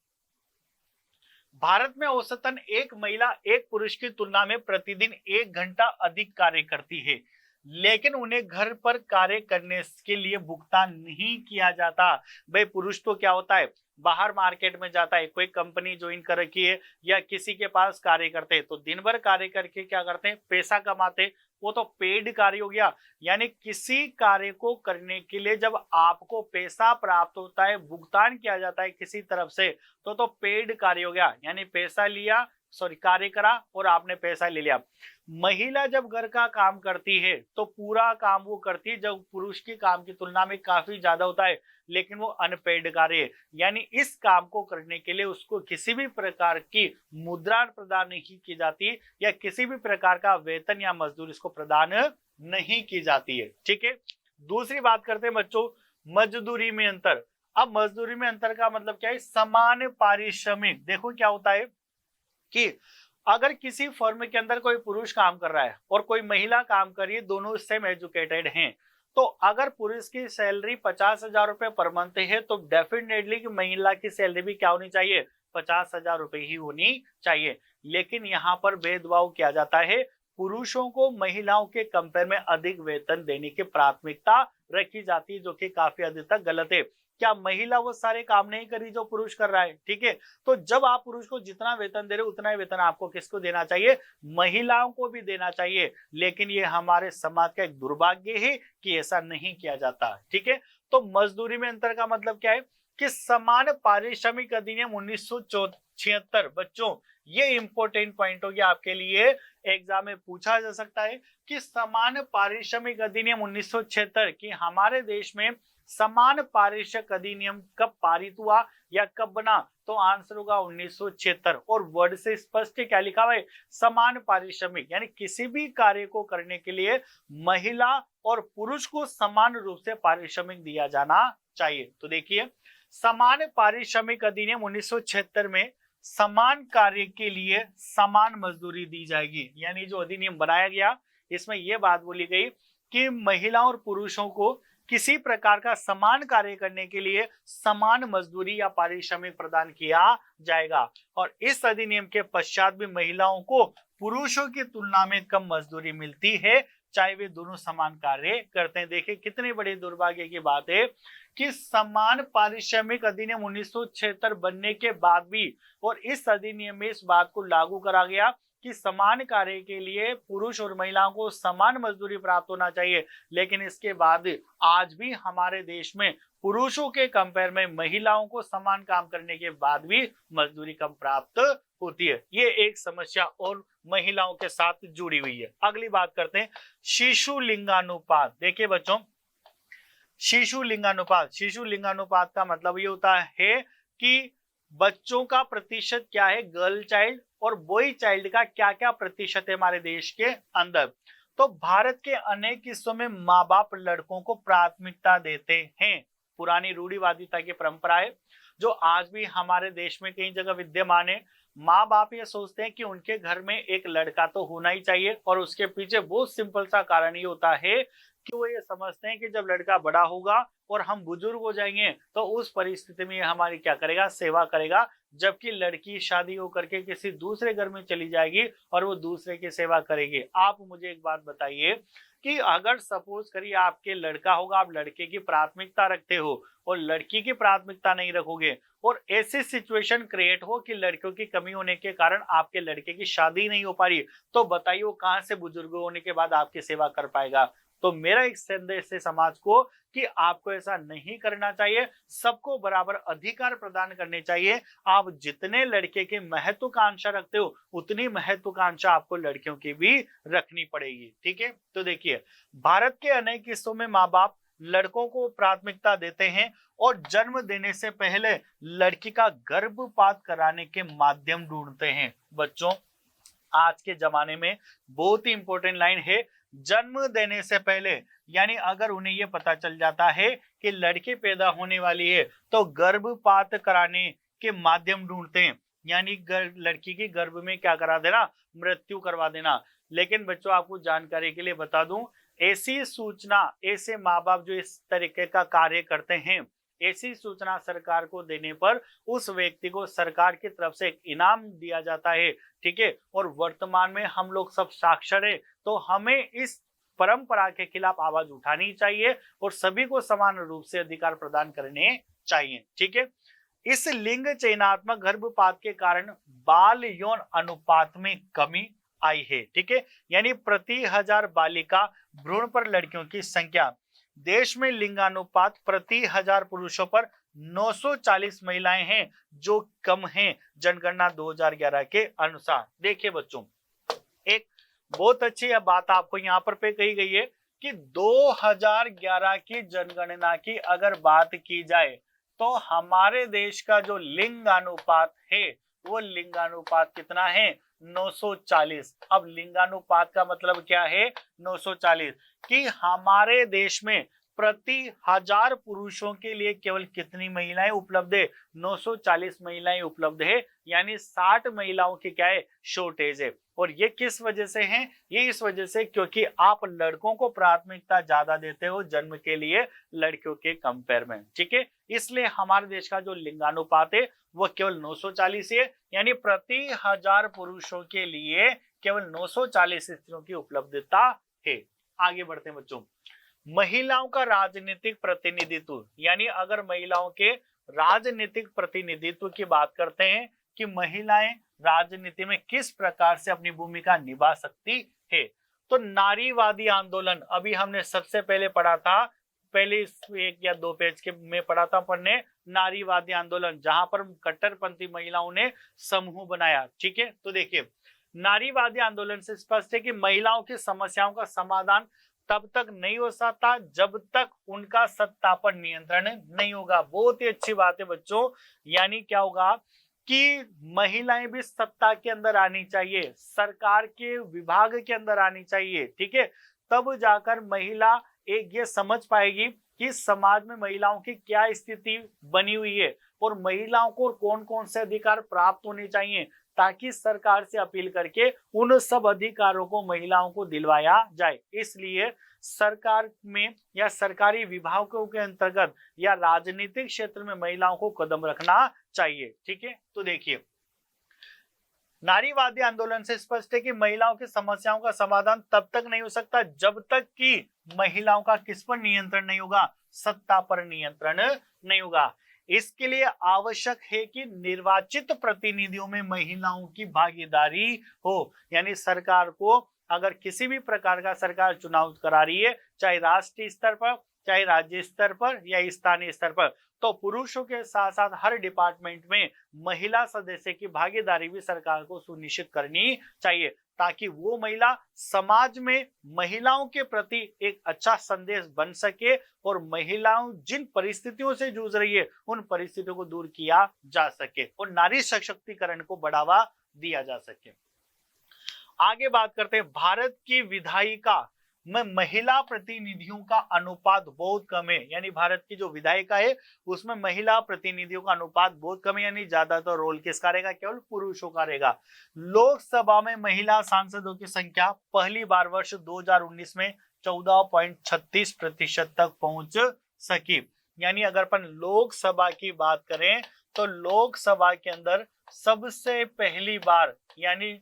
भारत में औसतन एक महिला एक पुरुष की तुलना में प्रतिदिन 1 घंटा अधिक कार्य करती है, लेकिन उन्हें घर पर कार्य करने के लिए भुगतान नहीं किया जाता। भाई पुरुष तो क्या होता है, बाहर मार्केट में जाता है, कोई कंपनी ज्वाइन कर रखी है या किसी के पास कार्य करते हैं, तो दिन भर कार्य करके क्या करते हैं, पैसा कमाते। वो तो पेड कार्य हो गया। यानी किसी कार्य को करने के लिए जब आपको पैसा प्राप्त होता है, भुगतान किया जाता है किसी तरफ से, तो पेड कार्य हो गया। यानी पैसा लिया, कार्य करा और आपने पैसा ले लिया। महिला जब घर का काम करती है तो पूरा काम वो करती है, जब पुरुष के काम की तुलना में काफी ज्यादा होता है, लेकिन वो अनपेड कार्य है। यानी इस काम को करने के लिए उसको किसी भी प्रकार की मुद्रा प्रदान नहीं की जाती या किसी भी प्रकार का वेतन या मजदूरी इसको प्रदान नहीं की जाती है। ठीक है, दूसरी बात करते हैं बच्चों मजदूरी में अंतर। अब मजदूरी में अंतर का मतलब क्या है? समान पारिश्रमिक। देखो क्या होता है कि अगर किसी फर्म के अंदर कोई पुरुष काम कर रहा है और कोई महिला काम कर रही है, दोनों सेम एजुकेटेड हैं, तो अगर पुरुष की सैलरी 50,000 रुपए पर मंथ है तो डेफिनेटली महिला की सैलरी भी क्या होनी चाहिए? 50,000 रुपए ही होनी चाहिए। लेकिन यहाँ पर भेदभाव किया जाता है, पुरुषों को महिलाओं के कंपेयर में अधिक वेतन देने की प्राथमिकता रखी जाती है, जो कि काफी हद तक गलत है। क्या महिला वो सारे काम नहीं करी जो पुरुष कर रहा है? ठीक है, तो जब आप पुरुष को जितना वेतन दे रहे हो उतना ही वेतन आपको किसको देना चाहिए? महिलाओं को भी देना चाहिए। लेकिन ये हमारे समाज का एक दुर्भाग्य है कि ऐसा नहीं किया जाता। ठीक है, तो मजदूरी में अंतर का मतलब क्या है कि समान पारिश्रमिक अधिनियम 1976 बच्चों, ये इंपॉर्टेंट पॉइंट हो गया आपके लिए, एग्जाम में पूछा जा सकता है कि समान पारिश्रमिक अधिनियम 1976 कि हमारे देश में समान पारिश्रमिक अधिनियम कब पारित हुआ या कब बना? तो आंसर होगा 1976। और वर्ड से स्पष्ट क्या लिखा हुआ है? समान पारिश्रमिक, यानी किसी भी कार्य को करने के लिए महिला और पुरुष को समान रूप से पारिश्रमिक दिया जाना चाहिए। तो देखिए, समान पारिश्रमिक अधिनियम 1976 में समान कार्य के लिए समान मजदूरी दी जाएगी। यानी जो अधिनियम बनाया गया इसमें यह बात बोली गई कि महिलाओं और पुरुषों को किसी प्रकार का समान कार्य करने के लिए समान मजदूरी या पारिश्रमिक प्रदान किया जाएगा। और इस अधिनियम के पश्चात भी महिलाओं को पुरुषों की तुलना में कम मजदूरी मिलती है, चाहे वे दोनों समान कार्य करते हैं। देखिए कितनी बड़ी दुर्भाग्य की बात है कि समान पारिश्रमिक अधिनियम 1976 बनने के बाद भी और इस अधिनियम में इस बात को लागू करा गया कि समान कार्य के लिए पुरुष और महिलाओं को समान मजदूरी प्राप्त होना चाहिए, लेकिन इसके बाद आज भी हमारे देश में पुरुषों के कंपेयर में महिलाओं को समान काम करने के बाद भी मजदूरी कम प्राप्त होती है। ये एक समस्या और महिलाओं के साथ जुड़ी हुई है। अगली बात करते हैं शिशु लिंगानुपात। देखिए बच्चों, शिशु लिंगानुपात का मतलब ये होता है कि बच्चों का प्रतिशत क्या है, गर्ल चाइल्ड और बॉय चाइल्ड का क्या क्या प्रतिशत है हमारे देश के अंदर। तो भारत के अनेक हिस्सों में माँ बाप लड़कों को प्राथमिकता देते हैं। पुरानी रूढ़िवादिता की परंपरा है जो आज भी हमारे देश में कई जगह विद्यमान है। माँ बाप ये सोचते हैं कि उनके घर में एक लड़का तो होना ही चाहिए, और उसके पीछे बहुत सिंपल सा कारण ये होता है कि वो ये समझते हैं कि जब लड़का बड़ा होगा और हम बुजुर्ग हो जाएंगे तो उस परिस्थिति में हमारी क्या करेगा, सेवा करेगा, जबकि लड़की शादी होकर के किसी दूसरे घर में चली जाएगी और वो दूसरे की सेवा करेगी। आप मुझे एक बात बताइए कि अगर सपोज करिए आपके लड़का होगा, आप लड़के की प्राथमिकता रखते हो और लड़की की प्राथमिकता नहीं रखोगे, और ऐसी सिचुएशन क्रिएट हो कि लड़कियों की कमी होने के कारण आपके लड़के की शादी नहीं हो पा रही, तो बताइए वो कहां से बुजुर्ग होने के बाद आपकी सेवा कर पाएगा? तो मेरा एक संदेश है समाज को कि आपको ऐसा नहीं करना चाहिए, सबको बराबर अधिकार प्रदान करने चाहिए। आप जितने लड़के की महत्वाकांक्षा रखते हो उतनी महत्वाकांक्षा आपको लड़कियों की भी रखनी पड़ेगी। ठीक है, तो देखिए भारत के अनेक हिस्सों में माँ बाप लड़कों को प्राथमिकता देते हैं और जन्म देने से पहले लड़की का गर्भपात कराने के माध्यम ढूंढते हैं। बच्चों आज के जमाने में बहुत ही इंपॉर्टेंट लाइन है, जन्म देने से पहले, यानी अगर उन्हें यह पता चल जाता है कि लड़की पैदा होने वाली है तो गर्भपात कराने के माध्यम ढूंढते हैं, यानी लड़की की गर्भ में क्या करा देना, मृत्यु करवा देना। लेकिन बच्चों आपको जानकारी के लिए बता दूं, ऐसी सूचना, ऐसे माँ बाप जो इस तरीके का कार्य करते हैं, ऐसी सूचना सरकार को देने पर उस व्यक्ति को सरकार की तरफ से एक इनाम दिया जाता है। ठीक है, और वर्तमान में हम लोग सब साक्षर है, तो हमें इस परंपरा के खिलाफ आवाज उठानी चाहिए और सभी को समान रूप से अधिकार प्रदान करने चाहिए। ठीक है, इस लिंग चयनात्मक गर्भपात के कारण बाल यौन अनुपात में कमी आई है। ठीक है, यानी प्रति 1000 बालिका भ्रूण पर लड़कियों की संख्या, देश में लिंगानुपात प्रति 1000 पुरुषों पर 940 महिलाएं हैं, जो कम हैं जनगणना 2011 के अनुसार। देखिए बच्चों, एक बहुत अच्छी बात आपको यहाँ पर पे कही गई है कि 2011 की जनगणना की अगर बात की जाए तो हमारे देश का जो लिंगानुपात है वो लिंगानुपात कितना है, 940। अब लिंगानुपात का मतलब क्या है, 940, कि हमारे देश में प्रति 1000 पुरुषों के लिए केवल कितनी महिलाएं उपलब्ध है, 940 महिलाएं उपलब्ध है, यानी 60 महिलाओं की क्या है, शॉर्टेज है। और ये किस वजह से है, ये इस वजह से क्योंकि आप लड़कों को प्राथमिकता ज्यादा देते हो जन्म के लिए लड़कियों के कंपेयर में। ठीक है, इसलिए हमारे देश का जो लिंगानुपात है वो केवल 940 है, यानी प्रति 1000 पुरुषों के लिए केवल 940 स्त्रियों की उपलब्धता है। आगे बढ़ते हैं बच्चों, महिलाओं का राजनीतिक प्रतिनिधित्व, यानी अगर महिलाओं के राजनीतिक प्रतिनिधित्व की बात करते हैं कि महिलाएं राजनीति में किस प्रकार से अपनी भूमिका निभा सकती है, तो नारीवादी आंदोलन अभी हमने सबसे पहले पढ़ा था, पहले 1 या 2 पेज के में पढ़ा था पढ़ने, नारीवादी आंदोलन, जहां पर कट्टरपंथी महिलाओं ने समूह बनाया। ठीक है, तो देखिए नारीवादी आंदोलन से स्पष्ट है कि महिलाओं की समस्याओं का समाधान तब तक नहीं हो सकता जब तक उनका सत्ता पर नियंत्रण नहीं होगा। बहुत ही अच्छी बात है बच्चों, यानी क्या होगा कि महिलाएं भी सत्ता के अंदर आनी चाहिए, सरकार के विभाग के अंदर आनी चाहिए। ठीक है, तब जाकर महिला एक ये समझ पाएगी कि समाज में महिलाओं की क्या स्थिति बनी हुई है और महिलाओं को कौन कौन से अधिकार प्राप्त होने चाहिए, ताकि सरकार से अपील करके उन सब अधिकारों को महिलाओं को दिलवाया जाए। इसलिए सरकार में या सरकारी विभागों के अंतर्गत या राजनीतिक क्षेत्र में महिलाओं को कदम रखना चाहिए। ठीक है, तो देखिए नारीवादी आंदोलन से स्पष्ट है कि महिलाओं की समस्याओं का समाधान तब तक नहीं हो सकता जब तक कि महिलाओं का किस पर नियंत्रण नहीं होगा, सत्ता पर नियंत्रण नहीं होगा। इसके लिए आवश्यक है कि निर्वाचित प्रतिनिधियों में महिलाओं की भागीदारी हो, यानी सरकार को अगर किसी भी प्रकार का सरकार चुनाव करा रही है, चाहे राष्ट्रीय स्तर पर, चाहे राज्य स्तर पर या स्थानीय स्तर पर, तो पुरुषों के साथ साथ हर डिपार्टमेंट में महिला सदस्य की भागीदारी भी सरकार को सुनिश्चित करनी चाहिए, ताकि वो महिला समाज में महिलाओं के प्रति एक अच्छा संदेश बन सके और महिलाओं जिन परिस्थितियों से जूझ रही है उन परिस्थितियों को दूर किया जा सके और नारी सशक्तिकरण को बढ़ावा दिया जा सके। आगे बात करते हैं, भारत की विधायिका में महिला प्रतिनिधियों का अनुपात बहुत कम है, यानी भारत की जो विधायिका है उसमें महिला प्रतिनिधियों का अनुपात बहुत कम है, यानी ज्यादातर रोल किसका रहेगा, केवल पुरुषों का रहेगा। लोकसभा में महिला सांसदों की संख्या पहली बार वर्ष 2019 में 14.36% तक पहुंच सकी। यानी अगर अपन लोकसभा की बात करें तो लोकसभा के अंदर सबसे पहली बार, यानी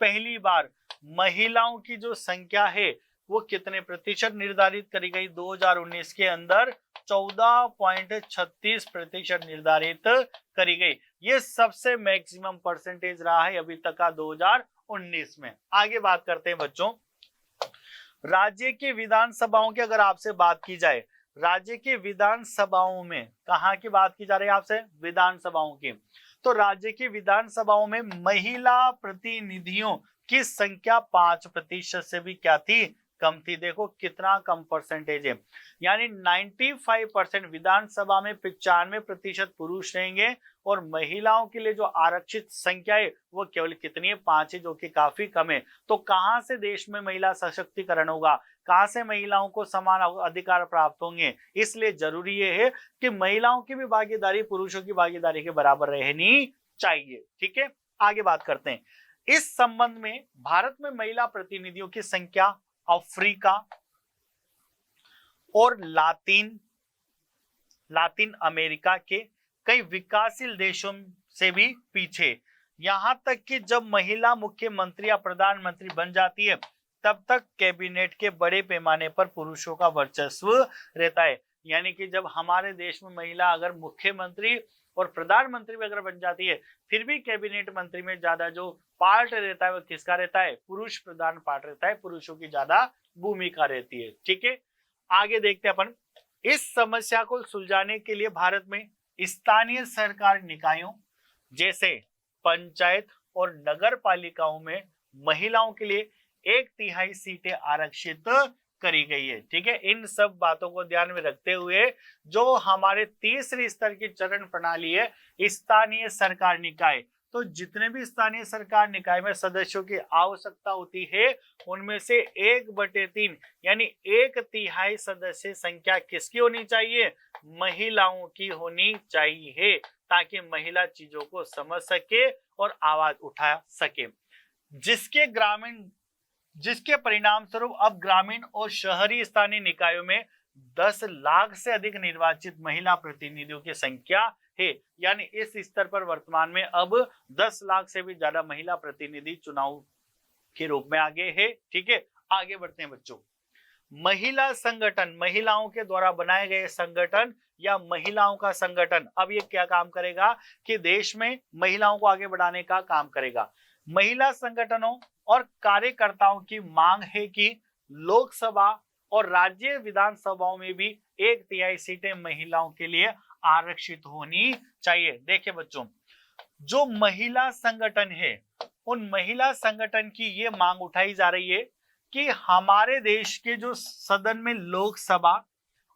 पहली बार महिलाओं की जो संख्या है वो कितने प्रतिशत निर्धारित करी गई, 2019 के अंदर 14.36% निर्धारित करी गई। ये सबसे मैक्सिमम परसेंटेज रहा है अभी तक का 2019 में। आगे बात करते हैं बच्चों, राज्य की विधानसभाओं की अगर आपसे बात की जाए, राज्य की विधानसभाओं में कहाँ की बात की जा रही है आपसे, विधानसभाओं की, तो राज्य की विधानसभाओं में महिला प्रतिनिधियों की संख्या 5% से भी क्या थी, कम थी। देखो कितना कम परसेंटेज है, यानी 95% विधानसभा में 95% पुरुष रहेंगे और महिलाओं के लिए जो आरक्षित संख्या है वो केवल कितनी है, 5 है, जो कि काफी कम है। तो कहां से देश में महिला सशक्तिकरण होगा, कहां से महिलाओं को समान अधिकार प्राप्त होंगे। इसलिए जरूरी ये है कि महिलाओं की भी भागीदारी पुरुषों की भागीदारी के बराबर रहनी चाहिए। ठीक है, आगे बात करते हैं, इस संबंध में भारत में महिला प्रतिनिधियों की संख्या अफ्रीका और लातिन अमेरिका के कई विकासशील देशों से भी पीछे। यहां तक कि जब महिला मुख्यमंत्री या प्रधानमंत्री बन जाती है तब तक कैबिनेट के बड़े पैमाने पर पुरुषों का वर्चस्व रहता है। यानी कि जब हमारे देश में महिला अगर मुख्यमंत्री और प्रधानमंत्री भी अगर बन जाती है, फिर भी कैबिनेट मंत्री में ज्यादा जो पार्ट रहता है वो किसका रहता है, पुरुष प्रधान पार्ट रहता है, पुरुषों की ज्यादा भूमिका रहती है। ठीक है, आगे देखते हैं अपन, इस समस्या को सुलझाने के लिए भारत में स्थानीय सरकार निकायों जैसे पंचायत और नगर पालिकाओं में महिलाओं के लिए 1/3 सीटें आरक्षित करी गई है। ठीक है, इन सब बातों को ध्यान में रखते हुए जो हमारे तीसरे स्तर की चरण प्रणाली है स्थानीय सरकार निकाय, तो जितने भी स्थानीय सरकार निकाय में सदस्यों की आवश्यकता होती है उनमें से 1/3 यानी 1/3 सदस्य संख्या किसकी होनी चाहिए, महिलाओं की होनी चाहिए, ताकि महिला चीजों को समझ सके और आवाज उठा सके, जिसके परिणाम स्वरूप अब ग्रामीण और शहरी स्थानीय निकायों में 10 लाख से अधिक निर्वाचित महिला प्रतिनिधियों की संख्या है। यानी इस स्तर पर वर्तमान में अब 10 लाख से भी ज्यादा महिला प्रतिनिधि चुनाव के रूप में आगे है। ठीक है, आगे बढ़ते हैं बच्चों। महिला संगठन, महिलाओं के द्वारा बनाए गए संगठन या महिलाओं का संगठन अब ये क्या काम करेगा कि देश में महिलाओं को आगे बढ़ाने का काम करेगा। महिला संगठनों और कार्यकर्ताओं की मांग है कि लोकसभा और राज्य विधानसभाओं में भी 1/3 सीटें महिलाओं के लिए आरक्षित होनी चाहिए। देखिए बच्चों, जो महिला संगठन है उन महिला संगठन की ये मांग उठाई जा रही है कि हमारे देश के जो सदन में लोकसभा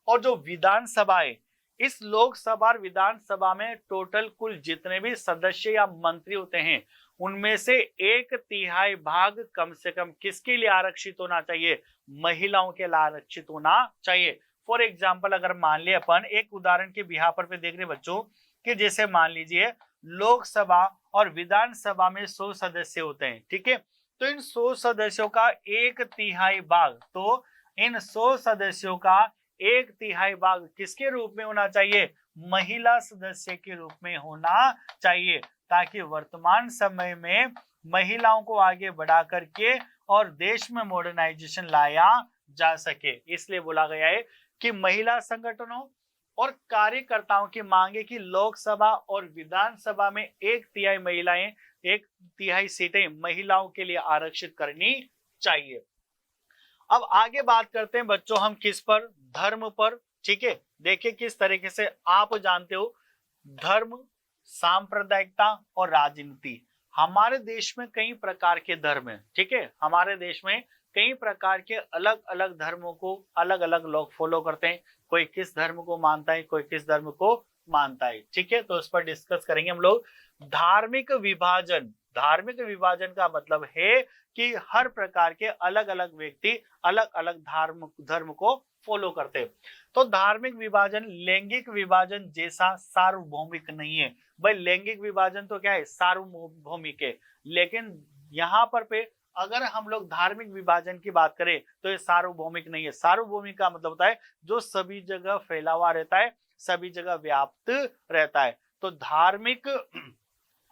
और जो विधानसभा है, इस लोकसभा और विधानसभा में टोटल कुल जितने भी सदस्य या मंत्री होते हैं उनमें से 1/3 भाग कम से कम किसके लिए आरक्षित होना चाहिए, महिलाओं के लिए आरक्षित होना चाहिए। फॉर एग्जाम्पल अगर मान लिया अपन एक उदाहरण के बिहार पर देख रहे बच्चों कि जैसे मान लीजिए लोकसभा और विधानसभा में 100 सदस्य होते हैं। ठीक है, तो इन 100 सदस्यों का 1/3 भाग, तो इन 100 सदस्यों का 1/3 भाग किसके रूप में होना चाहिए, महिला सदस्य के रूप में होना चाहिए, ताकि वर्तमान समय में महिलाओं को आगे बढ़ा करके और देश में मॉडर्नाइजेशन लाया जा सके। इसलिए बोला गया है कि महिला संगठनों और कार्यकर्ताओं की मांग है कि लोकसभा और विधानसभा में 1/3 महिलाएं, 1/3 सीटें महिलाओं के लिए आरक्षित करनी चाहिए। अब आगे बात करते हैं बच्चों हम किस पर, धर्म पर। ठीक है, देखिए किस तरीके से आप जानते हो धर्म, सांप्रदायिकता और राजनीति। हमारे देश में कई प्रकार के धर्म हैं। ठीक है, हमारे देश में कई प्रकार के अलग अलग धर्मों को अलग अलग लोग फॉलो करते हैं। कोई किस धर्म को मानता है, कोई किस धर्म को मानता है। ठीक है, तो इस पर डिस्कस करेंगे हम लोग। धार्मिक विभाजन, धार्मिक विभाजन का मतलब है कि हर प्रकार के अलग अलग व्यक्ति अलग अलग धर्म को फॉलो करते हैं। तो धार्मिक विभाजन लैंगिक विभाजन जैसा सार्वभौमिक नहीं है। भाई लैंगिक विभाजन तो क्या है, सार्वभौमिक है, लेकिन यहाँ पर अगर हम लोग धार्मिक विभाजन की बात करें तो ये सार्वभौमिक नहीं है। सार्वभौमिक का मतलब होता है जो सभी जगह फैला हुआ रहता है, सभी जगह व्याप्त रहता है। तो धार्मिक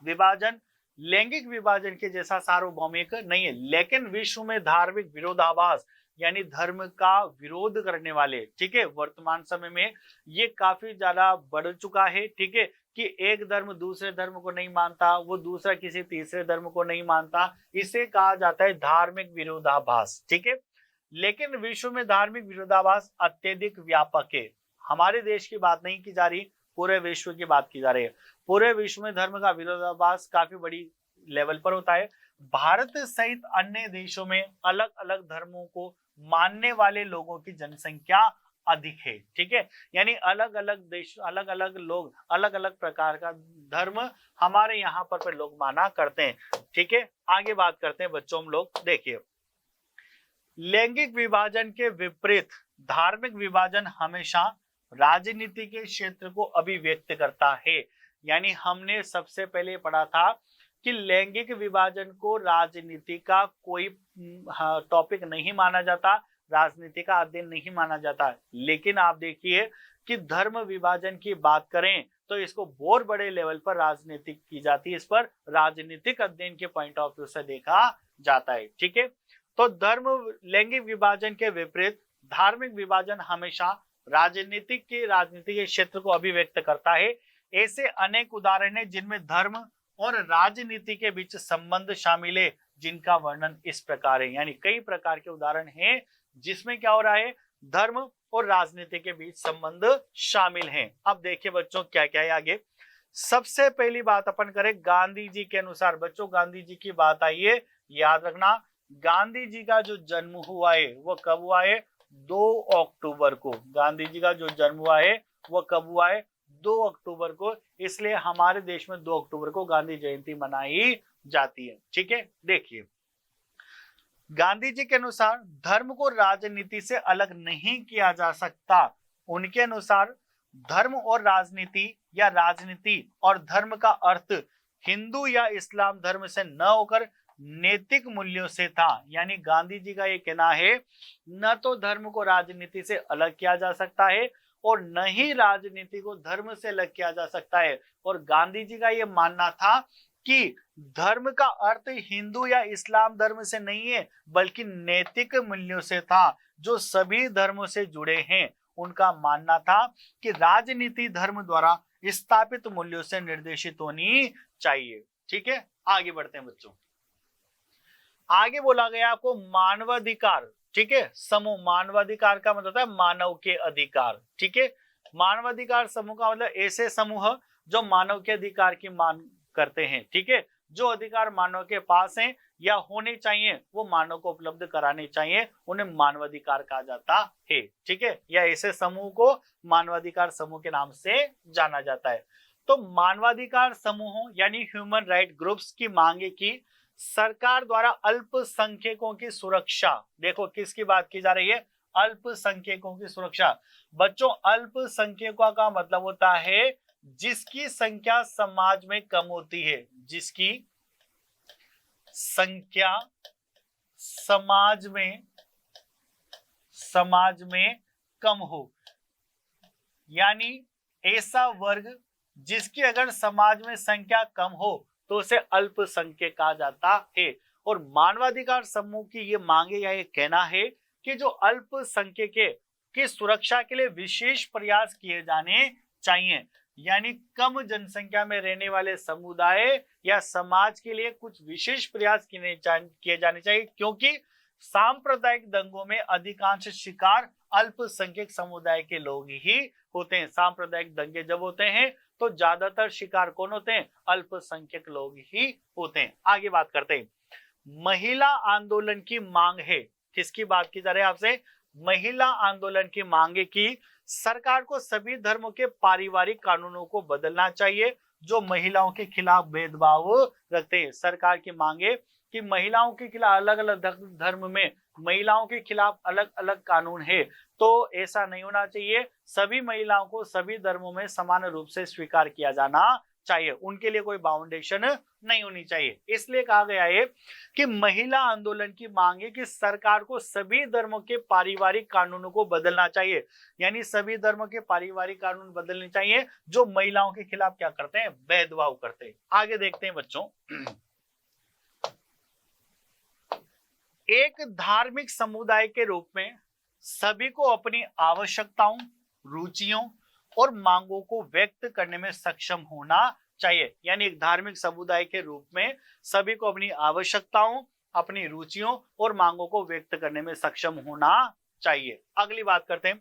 विभाजन लैंगिक विभाजन के जैसा सार्वभौमिक नहीं है, लेकिन विश्व में धार्मिक विरोधाभास यानी धर्म का विरोध करने वाले, ठीक है, वर्तमान समय में ये काफी ज्यादा बढ़ चुका है। ठीक है, कि एक धर्म दूसरे धर्म को नहीं मानता, वो दूसरा किसी तीसरे धर्म को नहीं मानता, इसे कहा जाता है धार्मिक विरोधाभास। ठीक है, लेकिन विश्व में धार्मिक विरोधाभास अत्यधिक व्यापक है। हमारे देश की बात नहीं की जा रही, पूरे विश्व की बात की जा रही है। पूरे विश्व में धर्म का विरोधाभास काफी बड़ी लेवल पर होता है। भारत सहित अन्य देशों में अलग अलग धर्मों को मानने वाले लोगों की जनसंख्या अधिक है। ठीक है, यानी अलग अलग देश अलग अलग लोग अलग अलग प्रकार का धर्म हमारे यहाँ पर लोग माना करते हैं। ठीक है, आगे बात करते हैं बच्चों हम लोग। देखिए लैंगिक विभाजन के विपरीत धार्मिक विभाजन हमेशा राजनीति के क्षेत्र को अभिव्यक्त करता है। यानी हमने सबसे पहले पढ़ा था कि लैंगिक विभाजन को राजनीति का कोई टॉपिक नहीं माना जाता, राजनीति का अध्ययन नहीं माना जाता। लेकिन आप देखिए कि धर्म विभाजन की बात करें तो इसको बहुत बड़े लेवल पर राजनीतिक की जाती है, इस पर राजनीतिक अध्ययन के पॉइंट ऑफ व्यू से देखा जाता है। ठीक है, तो धर्म लैंगिक विभाजन के विपरीत धार्मिक विभाजन हमेशा राजनीति के क्षेत्र को अभिव्यक्त करता है। ऐसे अनेक उदाहरण है जिनमें धर्म और राजनीति के बीच संबंध शामिल है, जिनका वर्णन इस प्रकार है। यानी कई प्रकार के उदाहरण हैं जिसमें क्या हो रहा है, धर्म और राजनीति के बीच संबंध शामिल हैं। अब देखिए बच्चों क्या क्या है आगे। सबसे पहली बात अपन करें गांधी जी के अनुसार। बच्चों गांधी जी की बात आई है, याद रखना गांधी जी का जो जन्म हुआ है वो कब हुआ है, 2 अक्टूबर को। गांधी जी का जो जन्म हुआ है वो कब हुआ है, 2 अक्टूबर को। इसलिए हमारे देश में 2 अक्टूबर को गांधी जयंती मनाई जाती है। ठीक है, देखिए गांधी जी के अनुसार धर्म को राजनीति से अलग नहीं किया जा सकता। उनके अनुसार धर्म और राजनीति या राजनीति और धर्म का अर्थ हिंदू या इस्लाम धर्म से न होकर नैतिक मूल्यों से था। यानी गांधी जी का ये कहना है न तो धर्म को राजनीति से अलग किया जा सकता है और न ही राजनीति को धर्म से अलग किया जा सकता है। और गांधी जी का ये मानना था कि धर्म का अर्थ हिंदू या इस्लाम धर्म से नहीं है बल्कि नैतिक मूल्यों से था जो सभी धर्मों से जुड़े हैं। उनका मानना था कि राजनीति धर्म द्वारा स्थापित मूल्यों से निर्देशित होनी चाहिए। ठीक है, आगे बढ़ते हैं बच्चों। आगे बोला गया आपको मानवाधिकार। ठीक है, समूह मानवाधिकार का मतलब है मानव के अधिकार। ठीक है, मानवाधिकार समूह का मतलब ऐसे समूह जो मानव के अधिकार की मांग करते हैं। ठीक है, जो अधिकार मानव के पास हैं या होने चाहिए वो मानव को उपलब्ध कराने चाहिए, उन्हें मानवाधिकार कहा जाता है। ठीक है, या ऐसे समूह को मानवाधिकार समूह के नाम से जाना जाता है। तो मानवाधिकार समूहों यानी ह्यूमन राइट ग्रुप्स की मांगे की सरकार द्वारा अल्पसंख्यकों की सुरक्षा। देखो किसकी बात की जा रही है, अल्पसंख्यकों की सुरक्षा। बच्चों अल्पसंख्यकों का मतलब होता है जिसकी संख्या समाज में कम होती है, जिसकी संख्या समाज में कम हो, यानी ऐसा वर्ग जिसकी अगर समाज में संख्या कम हो तो उसे अल्पसंख्यक कहा जाता है। और मानवाधिकार समूह की ये मांगे या ये कहना है कि जो अल्पसंख्यक की सुरक्षा के लिए विशेष प्रयास किए जाने चाहिए, यानी कम जनसंख्या में रहने वाले समुदाय या समाज के लिए कुछ विशेष प्रयास किए जाने चाहिए, क्योंकि सांप्रदायिक दंगों में अधिकांश शिकार अल्पसंख्यक समुदाय के लोग ही होते हैं। सांप्रदायिक दंगे जब होते हैं तो ज्यादातर शिकार कौन होते हैं, अल्पसंख्यक लोग ही होते हैं। आगे बात करते हैं, महिला आंदोलन की मांग है। किसकी बात की जा रही है आपसे, महिला आंदोलन की मांग है कि सरकार को सभी धर्मों के पारिवारिक कानूनों को बदलना चाहिए जो महिलाओं के खिलाफ भेदभाव रखते हैं। सरकार की मांगे कि महिलाओं के खिलाफ अलग अलग धर्म में महिलाओं के खिलाफ अलग अलग कानून है, तो ऐसा नहीं होना चाहिए। सभी महिलाओं को सभी धर्मों में समान रूप से स्वीकार किया जाना चाहिए, उनके लिए कोई बाउंडेशन नहीं होनी चाहिए। इसलिए कहा गया है कि महिला आंदोलन की मांग है कि सरकार को सभी धर्मों के पारिवारिक कानूनों को बदलना चाहिए, यानी सभी धर्मों के पारिवारिक कानून बदलने चाहिए जो महिलाओं के खिलाफ क्या करते हैं, भेदभाव करते हैं। आगे देखते हैं बच्चों, एक धार्मिक समुदाय के रूप में सभी को अपनी आवश्यकताओं, रुचियों और मांगों को व्यक्त करने में सक्षम होना चाहिए। यानी एक धार्मिक समुदाय के रूप में सभी को अपनी आवश्यकताओं, अपनी रुचियों और मांगों को व्यक्त करने में सक्षम होना चाहिए। अगली बात करते हैं,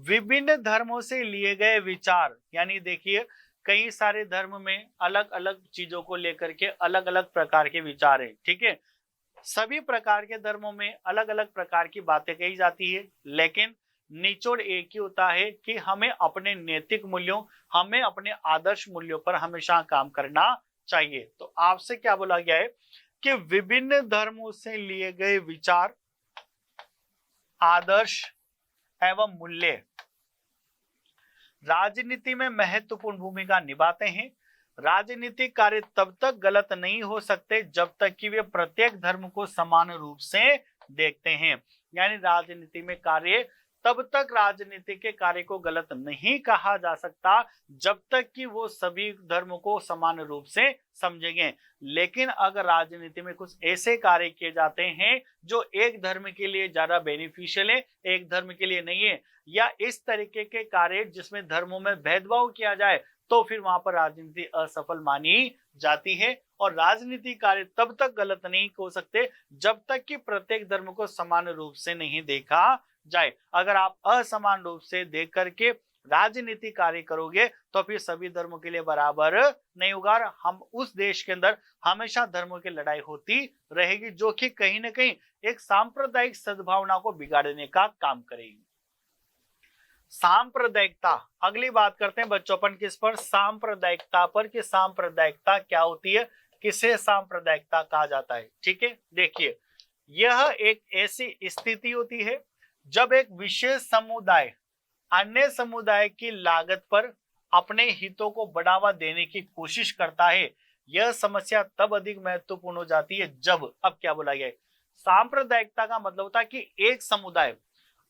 विभिन्न धर्मों से लिए गए विचार। यानी देखिए कई सारे धर्म में अलग अलग चीजों को लेकर के अलग अलग प्रकार के विचार है। ठीक है, सभी प्रकार के धर्मों में अलग अलग प्रकार की बातें कही जाती है, लेकिन निचोड़ एक ही होता है कि हमें अपने नैतिक मूल्यों, हमें अपने आदर्श मूल्यों पर हमेशा काम करना चाहिए। तो आपसे क्या बोला गया है कि विभिन्न धर्मों से लिए गए विचार, आदर्श एवं मूल्य राजनीति में महत्वपूर्ण भूमिका निभाते हैं। राजनीतिक कार्य तब तक गलत नहीं हो सकते जब तक कि वे प्रत्येक धर्म को समान रूप से देखते हैं। यानी राजनीति में कार्य, तब तक राजनीति के कार्य को गलत नहीं कहा जा सकता जब तक कि वो सभी धर्मों को समान रूप से समझेंगे। लेकिन अगर राजनीति में कुछ ऐसे कार्य किए जाते हैं जो एक धर्म के लिए ज्यादा बेनिफिशियल है, एक धर्म के लिए नहीं है, या इस तरीके के कार्य जिसमें धर्मों में भेदभाव किया जाए, तो फिर वहां पर राजनीति असफल मानी जाती है। और राजनीतिक कार्य तब तक गलत नहीं हो सकते जब तक कि प्रत्येक धर्म को समान रूप से नहीं देखा जाए। अगर आप असमान रूप से देख करके राजनीतिक कार्य करोगे तो फिर सभी धर्मों के लिए बराबर नहीं होगा। हम उस देश के अंदर हमेशा धर्मों की लड़ाई होती रहेगी, जो कि कहीं ना कहीं एक सांप्रदायिक सद्भावना को बिगाड़ने का काम करेगी। सांप्रदायिकता, अगली बात करते हैं बच्चों अपन किस पर, सांप्रदायिकता पर, कि सांप्रदायिकता क्या होती है, किसे सांप्रदायिकता कहा जाता है। ठीक है, देखिए यह एक ऐसी स्थिति होती है जब एक विशेष समुदाय अन्य समुदाय की लागत पर अपने हितों को बढ़ावा देने की कोशिश करता है। यह समस्या तब अधिक महत्वपूर्ण हो जाती है जब, अब क्या बोला गया है, सांप्रदायिकता का मतलब होता है कि एक समुदाय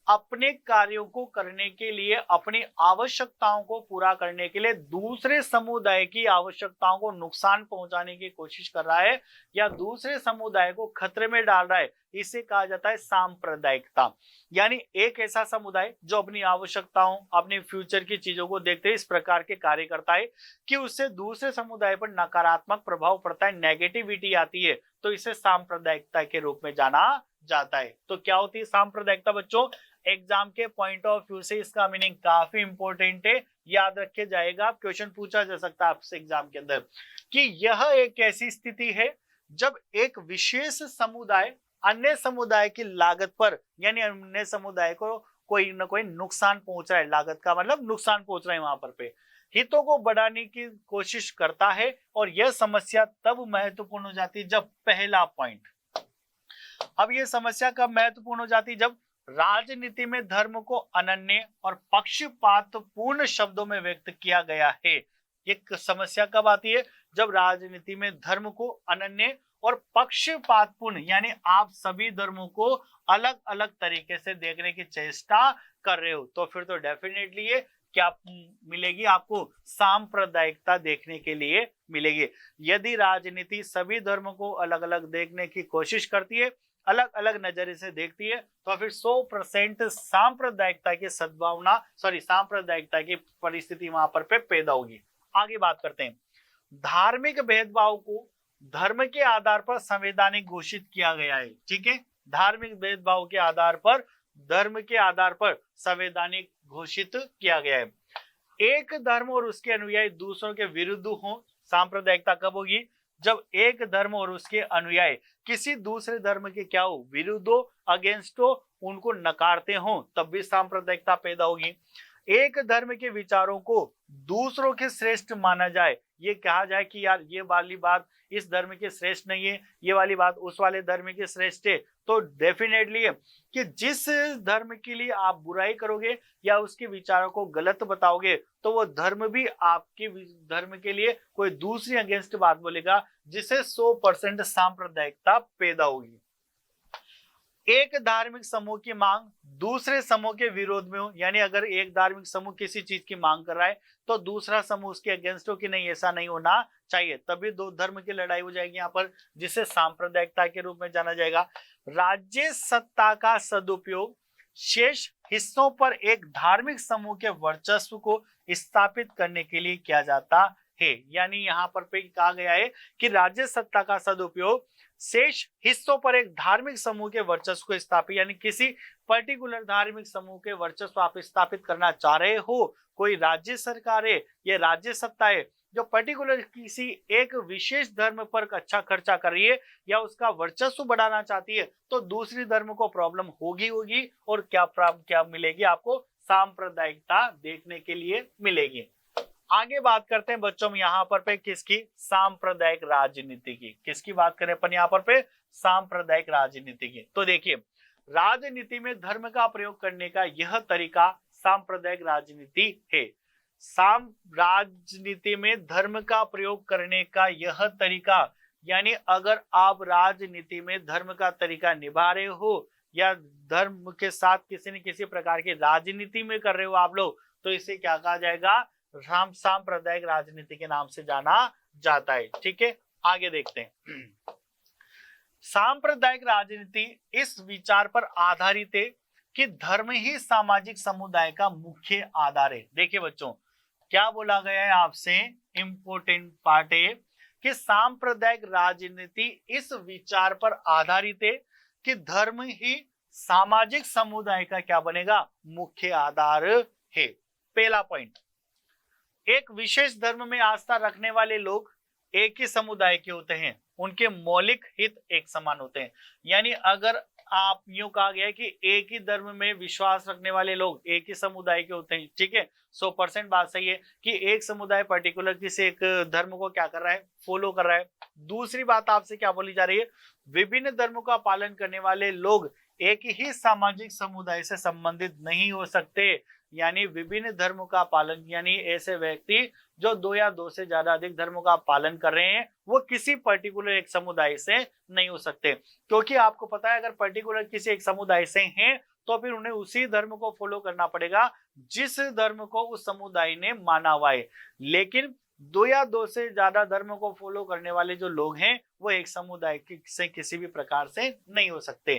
अपने कार्यों को करने के लिए, अपनी आवश्यकताओं को पूरा करने के लिए दूसरे समुदाय की आवश्यकताओं को नुकसान पहुंचाने की कोशिश कर रहा है या दूसरे समुदाय को खतरे में डाल रहा है, इसे कहा जाता है सांप्रदायिकता। यानी एक ऐसा समुदाय जो अपनी आवश्यकताओं, अपने फ्यूचर की चीजों को देखते हुए इस प्रकार के कार्य करता है कि उससे दूसरे समुदाय पर नकारात्मक प्रभाव पड़ता है, नेगेटिविटी आती है, तो इसे सांप्रदायिकता के रूप में जाना जाता है। तो क्या होती है सांप्रदायिकता बच्चों? एग्जाम के पॉइंट ऑफ व्यू से इसका मीनिंग काफी इंपॉर्टेंट है, याद रखे जाएगा, क्वेश्चन पूछा जा सकता है आपसे एग्जाम के अंदर कि यह एक ऐसी स्थिति है जब एक विशेष समुदाय अन्य समुदाय की लागत पर, यानी अन्य समुदाय को कोई न कोई नुकसान पहुंच रहा है, लागत का मतलब नुकसान पहुंच रहा है वहां पर पे, हितों को बढ़ाने की कोशिश करता है। और यह समस्या तब महत्वपूर्ण हो जाती है जब, पहला पॉइंट, अब यह समस्या कब महत्वपूर्ण हो जाती है? जब राजनीति में धर्म को अनन्य और पक्षपातपूर्ण शब्दों में व्यक्त किया गया है। एक समस्या कब आती है? जब राजनीति में धर्म को अनन्य और पक्षपातपूर्ण, यानी आप सभी धर्मों को अलग अलग तरीके से देखने की चेष्टा कर रहे हो, तो फिर तो डेफिनेटली ये क्या मिलेगी आपको? सांप्रदायिकता देखने के लिए मिलेगी। यदि राजनीति सभी धर्मों को अलग अलग देखने की कोशिश करती है, अलग अलग नजरिए से देखती है, तो फिर 100% सांप्रदायिकता की सद्भावना, सांप्रदायिकता की परिस्थिति वहां पर पे पैदा होगी। आगे बात करते हैं। धार्मिक भेदभाव को धर्म के आधार पर संवैधानिक घोषित किया गया है। ठीक है, धार्मिक भेदभाव के आधार पर, धर्म के आधार पर संवैधानिक घोषित किया गया है। एक धर्म और उसके अनुयायी दूसरों के विरुद्ध हो, सांप्रदायिकता कब होगी? जब एक धर्म और उसके अनुयायी किसी दूसरे धर्म के क्या हो? विरुद्ध हो, अगेंस्ट हो, उनको नकारते हो, तब भी सांप्रदायिकता पैदा होगी। एक धर्म के विचारों को दूसरों के श्रेष्ठ माना जाए, ये कहा जाए कि यार ये वाली बात इस धर्म के श्रेष्ठ नहीं है, ये वाली बात उस वाले धर्म के श्रेष्ठ है, तो डेफिनेटली कि जिस धर्म के लिए आप बुराई करोगे या उसके विचारों को गलत बताओगे, तो वो धर्म भी आपके धर्म के लिए कोई दूसरी अगेंस्ट बात बोलेगा, जिससे 100% सांप्रदायिकता पैदा होगी। एक धार्मिक समूह की मांग दूसरे समूह के विरोध में हो, यानी अगर एक धार्मिक समूह किसी चीज की मांग कर रहा है तो दूसरा समूह उसके अगेंस्ट हो कि नहीं, ऐसा नहीं होना चाहिए, तभी दो धर्म की लड़ाई हो जाएगी यहाँ पर, जिसे सांप्रदायिकता के रूप में जाना जाएगा। राज्य सत्ता का सदुपयोग शेष हिस्सों पर एक धार्मिक समूह के वर्चस्व को स्थापित करने के लिए किया जाता है। यानी यहाँ पर पे कहा गया है कि राज्य सत्ता का सदुपयोग शेष हिस्सों पर एक धार्मिक समूह के वर्चस्व को स्थापित, यानी किसी पर्टिकुलर धार्मिक समूह के वर्चस्व आप स्थापित करना चाह रहे हो, कोई राज्य सरकार है या राज्य सत्ता है जो पर्टिकुलर किसी एक विशेष धर्म पर अच्छा खर्चा कर रही है या उसका वर्चस्व बढ़ाना चाहती है, तो दूसरी धर्म को प्रॉब्लम होगी और क्या मिलेगी आपको? सांप्रदायिकता देखने के लिए मिलेगी। आगे बात करते हैं बच्चों हम यहाँ पर पे किसकी? सांप्रदायिक राजनीति की। किसकी बात करें अपन यहाँ पर पे? सांप्रदायिक राजनीति की। तो देखिए, राजनीति में धर्म का प्रयोग करने का यह तरीका सांप्रदायिक राजनीति है। राजनीति में धर्म का प्रयोग करने का यह तरीका, यानी अगर आप राजनीति में धर्म का तरीका निभा रहे हो या धर्म के साथ किसी न किसी प्रकार की राजनीति में कर रहे हो आप लोग, तो इसे क्या कहा जाएगा? सांप्रदायिक राजनीति के नाम से जाना जाता है। ठीक है, आगे देखते हैं। सांप्रदायिक राजनीति इस विचार पर आधारित है कि धर्म ही सामाजिक समुदाय का मुख्य आधार है। देखिए बच्चों, क्या बोला गया है आपसे? इंपॉर्टेंट पार्ट है कि सांप्रदायिक राजनीति इस विचार पर आधारित है कि धर्म ही सामाजिक समुदाय का क्या बनेगा? मुख्य आधार है। पहला पॉइंट, एक विशेष धर्म में आस्था रखने वाले लोग एक ही समुदाय के होते हैं, उनके मौलिक हित एक समान होते हैं। यानी अगर आप यूं कहा गया है कि एक ही धर्म में विश्वास रखने वाले लोग एक ही समुदाय के होते हैं, ठीक है, 100% बात सही है कि एक समुदाय पर्टिकुलर किसी एक धर्म को क्या कर रहा है? फॉलो कर रहा है। दूसरी बात आपसे क्या बोली जा रही है? विभिन्न धर्मों का पालन करने वाले लोग एक ही सामाजिक समुदाय से संबंधित नहीं हो सकते। यानी विभिन्न धर्मों का पालन, यानी ऐसे व्यक्ति जो 2 या 2 से ज्यादा अधिक धर्मों का पालन कर रहे हैं, वो किसी पर्टिकुलर एक समुदाय से नहीं हो सकते। क्योंकि आपको पता है अगर पर्टिकुलर किसी एक समुदाय से हैं तो फिर उन्हें उसी धर्म को फॉलो करना पड़ेगा जिस धर्म को उस समुदाय ने माना हुआ है। लेकिन दो या दो से ज्यादा धर्म को फॉलो करने वाले जो लोग हैं वो एक समुदाय से किसी भी प्रकार से नहीं हो सकते।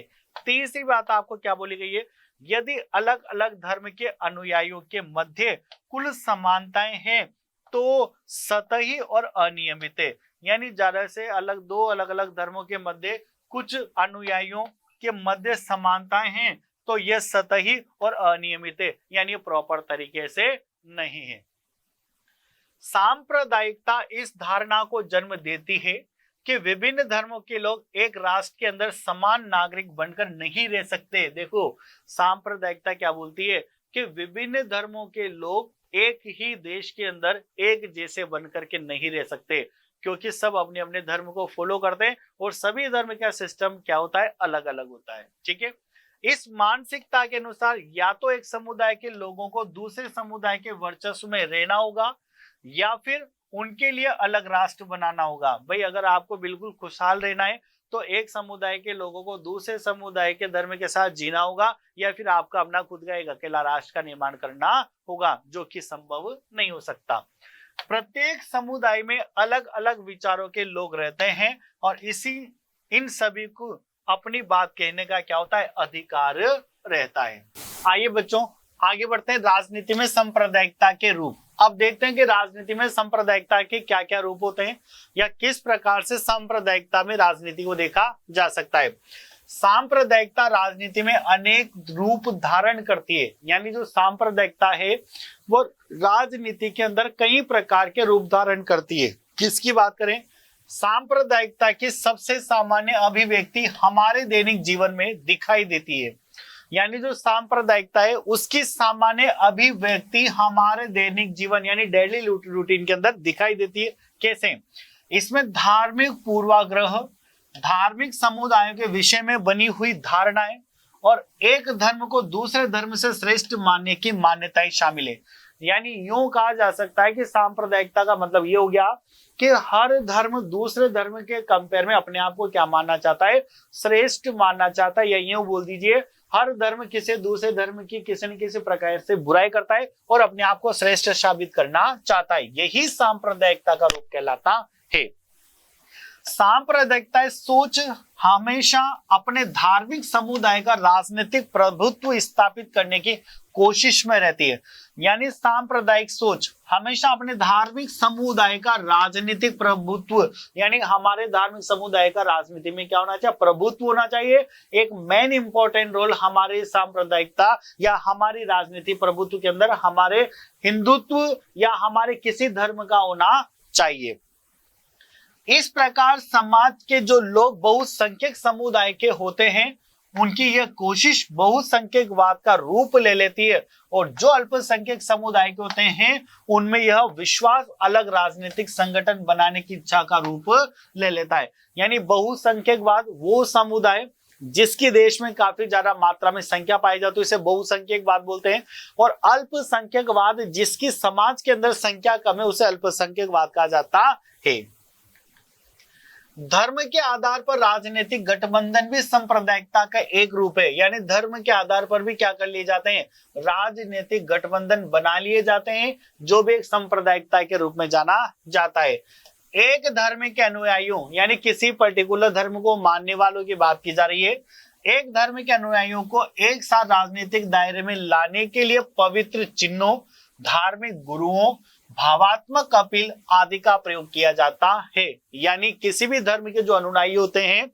तीसरी बात आपको क्या बोली गई है, यदि अलग अलग धर्म के अनुयायियों के मध्य कुल समानताएं हैं तो सतही और अनियमित है। यानी ज्यादा से दो अलग अलग धर्मों के मध्य कुछ अनुयायियों के मध्य समानताएं हैं तो यह सतही और अनियमित है, यानी प्रॉपर तरीके से नहीं है। सांप्रदायिकता इस धारणा को जन्म देती है कि विभिन्न धर्मों के लोग एक राष्ट्र के अंदर समान नागरिक बनकर नहीं रह सकते। देखो सांप्रदायिकता क्या बोलती है कि विभिन्न धर्मों के लोग एक ही देश के अंदर एक जैसे बनकर के नहीं रह सकते, क्योंकि सब अपने अपने धर्म को फॉलो करते हैं और सभी धर्म का सिस्टम क्या होता है, अलग अलग होता है। ठीक है, इस मानसिकता के अनुसार या तो एक समुदाय के लोगों को दूसरे समुदाय के वर्चस्व में रहना होगा या फिर उनके लिए अलग राष्ट्र बनाना होगा। भाई अगर आपको बिल्कुल खुशहाल रहना है तो एक समुदाय के लोगों को दूसरे समुदाय के धर्म के साथ जीना होगा या फिर आपका अपना खुद का एक अकेला राष्ट्र का निर्माण करना होगा, जो कि संभव नहीं हो सकता। प्रत्येक समुदाय में अलग अलग विचारों के लोग रहते हैं और इन सभी को अपनी बात कहने का क्या होता है, अधिकार रहता है। आइए बच्चों आगे बढ़ते हैं राजनीति में सांप्रदायिकता के रूप। अब देखते हैं कि राजनीति में सांप्रदायिकता के क्या क्या रूप होते हैं या किस प्रकार से सांप्रदायिकता में राजनीति को देखा जा सकता है। सांप्रदायिकता राजनीति में अनेक रूप धारण करती है, यानी जो सांप्रदायिकता है वो राजनीति के अंदर कई प्रकार के रूप धारण करती है। किसकी बात करें, सांप्रदायिकता की सबसे सामान्य अभिव्यक्ति हमारे दैनिक जीवन में दिखाई देती है। यानी जो सांप्रदायिकता है उसकी सामान्य अभिव्यक्ति हमारे दैनिक जीवन यानी डेली रूटीन के अंदर दिखाई देती है। कैसे, इसमें धार्मिक पूर्वाग्रह, धार्मिक समुदायों के विषय में बनी हुई धारणाएं और एक धर्म को दूसरे धर्म से श्रेष्ठ मानने की मान्यताएं शामिल है। यानी यूं कहा जा सकता है कि सांप्रदायिकता का मतलब ये हो गया कि हर धर्म दूसरे धर्म के कंपेयर में अपने आप को क्या मानना चाहता है, श्रेष्ठ मानना चाहता है, या यूं बोल दीजिए हर धर्म किसी दूसरे धर्म की किसी न किसी प्रकार से बुराई करता है और अपने आप को श्रेष्ठ साबित करना चाहता है। यही सांप्रदायिकता का रूप कहलाता है। सांप्रदायिकता सोच हमेशा अपने धार्मिक समुदाय का राजनीतिक प्रभुत्व स्थापित करने की कोशिश में रहती है। यानी सांप्रदायिक सोच हमेशा अपने धार्मिक समुदाय का राजनीतिक प्रभुत्व, यानी हमारे धार्मिक समुदाय का राजनीति में क्या होना चाहिए, प्रभुत्व होना चाहिए। एक मेन इंपॉर्टेंट रोल हमारे सांप्रदायिकता या हमारी राजनीति प्रभुत्व के अंदर हमारे हिंदुत्व या हमारे किसी धर्म का होना चाहिए। इस प्रकार समाज के जो लोग बहुसंख्यक समुदाय के होते हैं उनकी यह कोशिश बहुसंख्यकवाद का रूप ले लेती है और जो अल्पसंख्यक समुदाय के होते हैं उनमें यह विश्वास अलग राजनीतिक संगठन बनाने की इच्छा का रूप ले लेता है। यानी बहुसंख्यकवाद वो समुदाय जिसकी देश में काफी ज्यादा मात्रा में संख्या पाई जाती है उसे बहुसंख्यकवाद बोलते हैं, और अल्पसंख्यकवाद जिसकी समाज के अंदर संख्या कम है उसे अल्पसंख्यकवाद कहा जाता है। धर्म के आधार पर राजनीतिक गठबंधन भी सांप्रदायिकता का एक रूप है। यानी धर्म के आधार पर भी क्या कर लिए जाते हैं, राजनीतिक गठबंधन बना लिए जाते हैं, जो भी एक सांप्रदायिकता के रूप में जाना जाता है। एक धर्म के अनुयायियों यानी किसी पर्टिकुलर धर्म को मानने वालों की बात की जा रही है। एक धर्म के अनुयायियों को एक साथ राजनीतिक दायरे में लाने के लिए पवित्र चिन्हों, धार्मिक गुरुओं, भावात्मक अपील आदि का प्रयोग किया जाता है। यानी किसी भी धर्म के जो अनुयायी होते हैं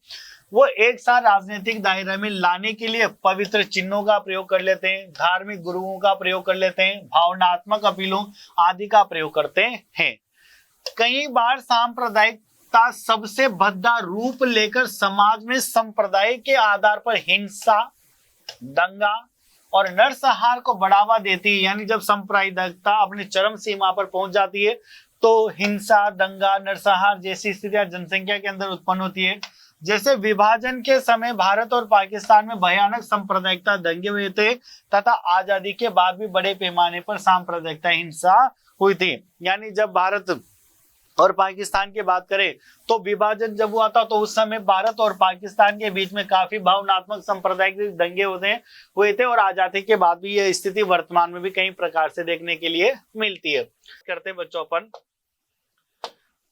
वो एक साथ राजनीतिक दायरे में लाने के लिए पवित्र चिन्हों का प्रयोग कर लेते हैं, धार्मिक गुरुओं का प्रयोग कर लेते हैं, भावनात्मक अपीलों आदि का प्रयोग करते हैं। कई बार सांप्रदायिकता सबसे भद्दा रूप लेकर समाज में संप्रदाय के आधार पर हिंसा, दंगा और नरसंहार को बढ़ावा देती है। यानी जब सांप्रदायिकता अपनी चरम सीमा पर पहुंच जाती है तो हिंसा, दंगा, नरसंहार जैसी स्थितियां जनसंख्या के अंदर उत्पन्न होती है। जैसे विभाजन के समय भारत और पाकिस्तान में भयानक सांप्रदायिकता दंगे हुए थे तथा आजादी के बाद भी बड़े पैमाने पर सांप्रदायिकता हिंसा हुई थी। यानी जब भारत और पाकिस्तान की बात करें तो विभाजन जब हुआ था तो उस समय भारत और पाकिस्तान के बीच में काफी भावनात्मक सांप्रदायिक दंगे हुए थे और आजादी के बाद भी यह स्थिति वर्तमान में भी कई प्रकार से देखने के लिए मिलती है। करते हैं बच्चों अपन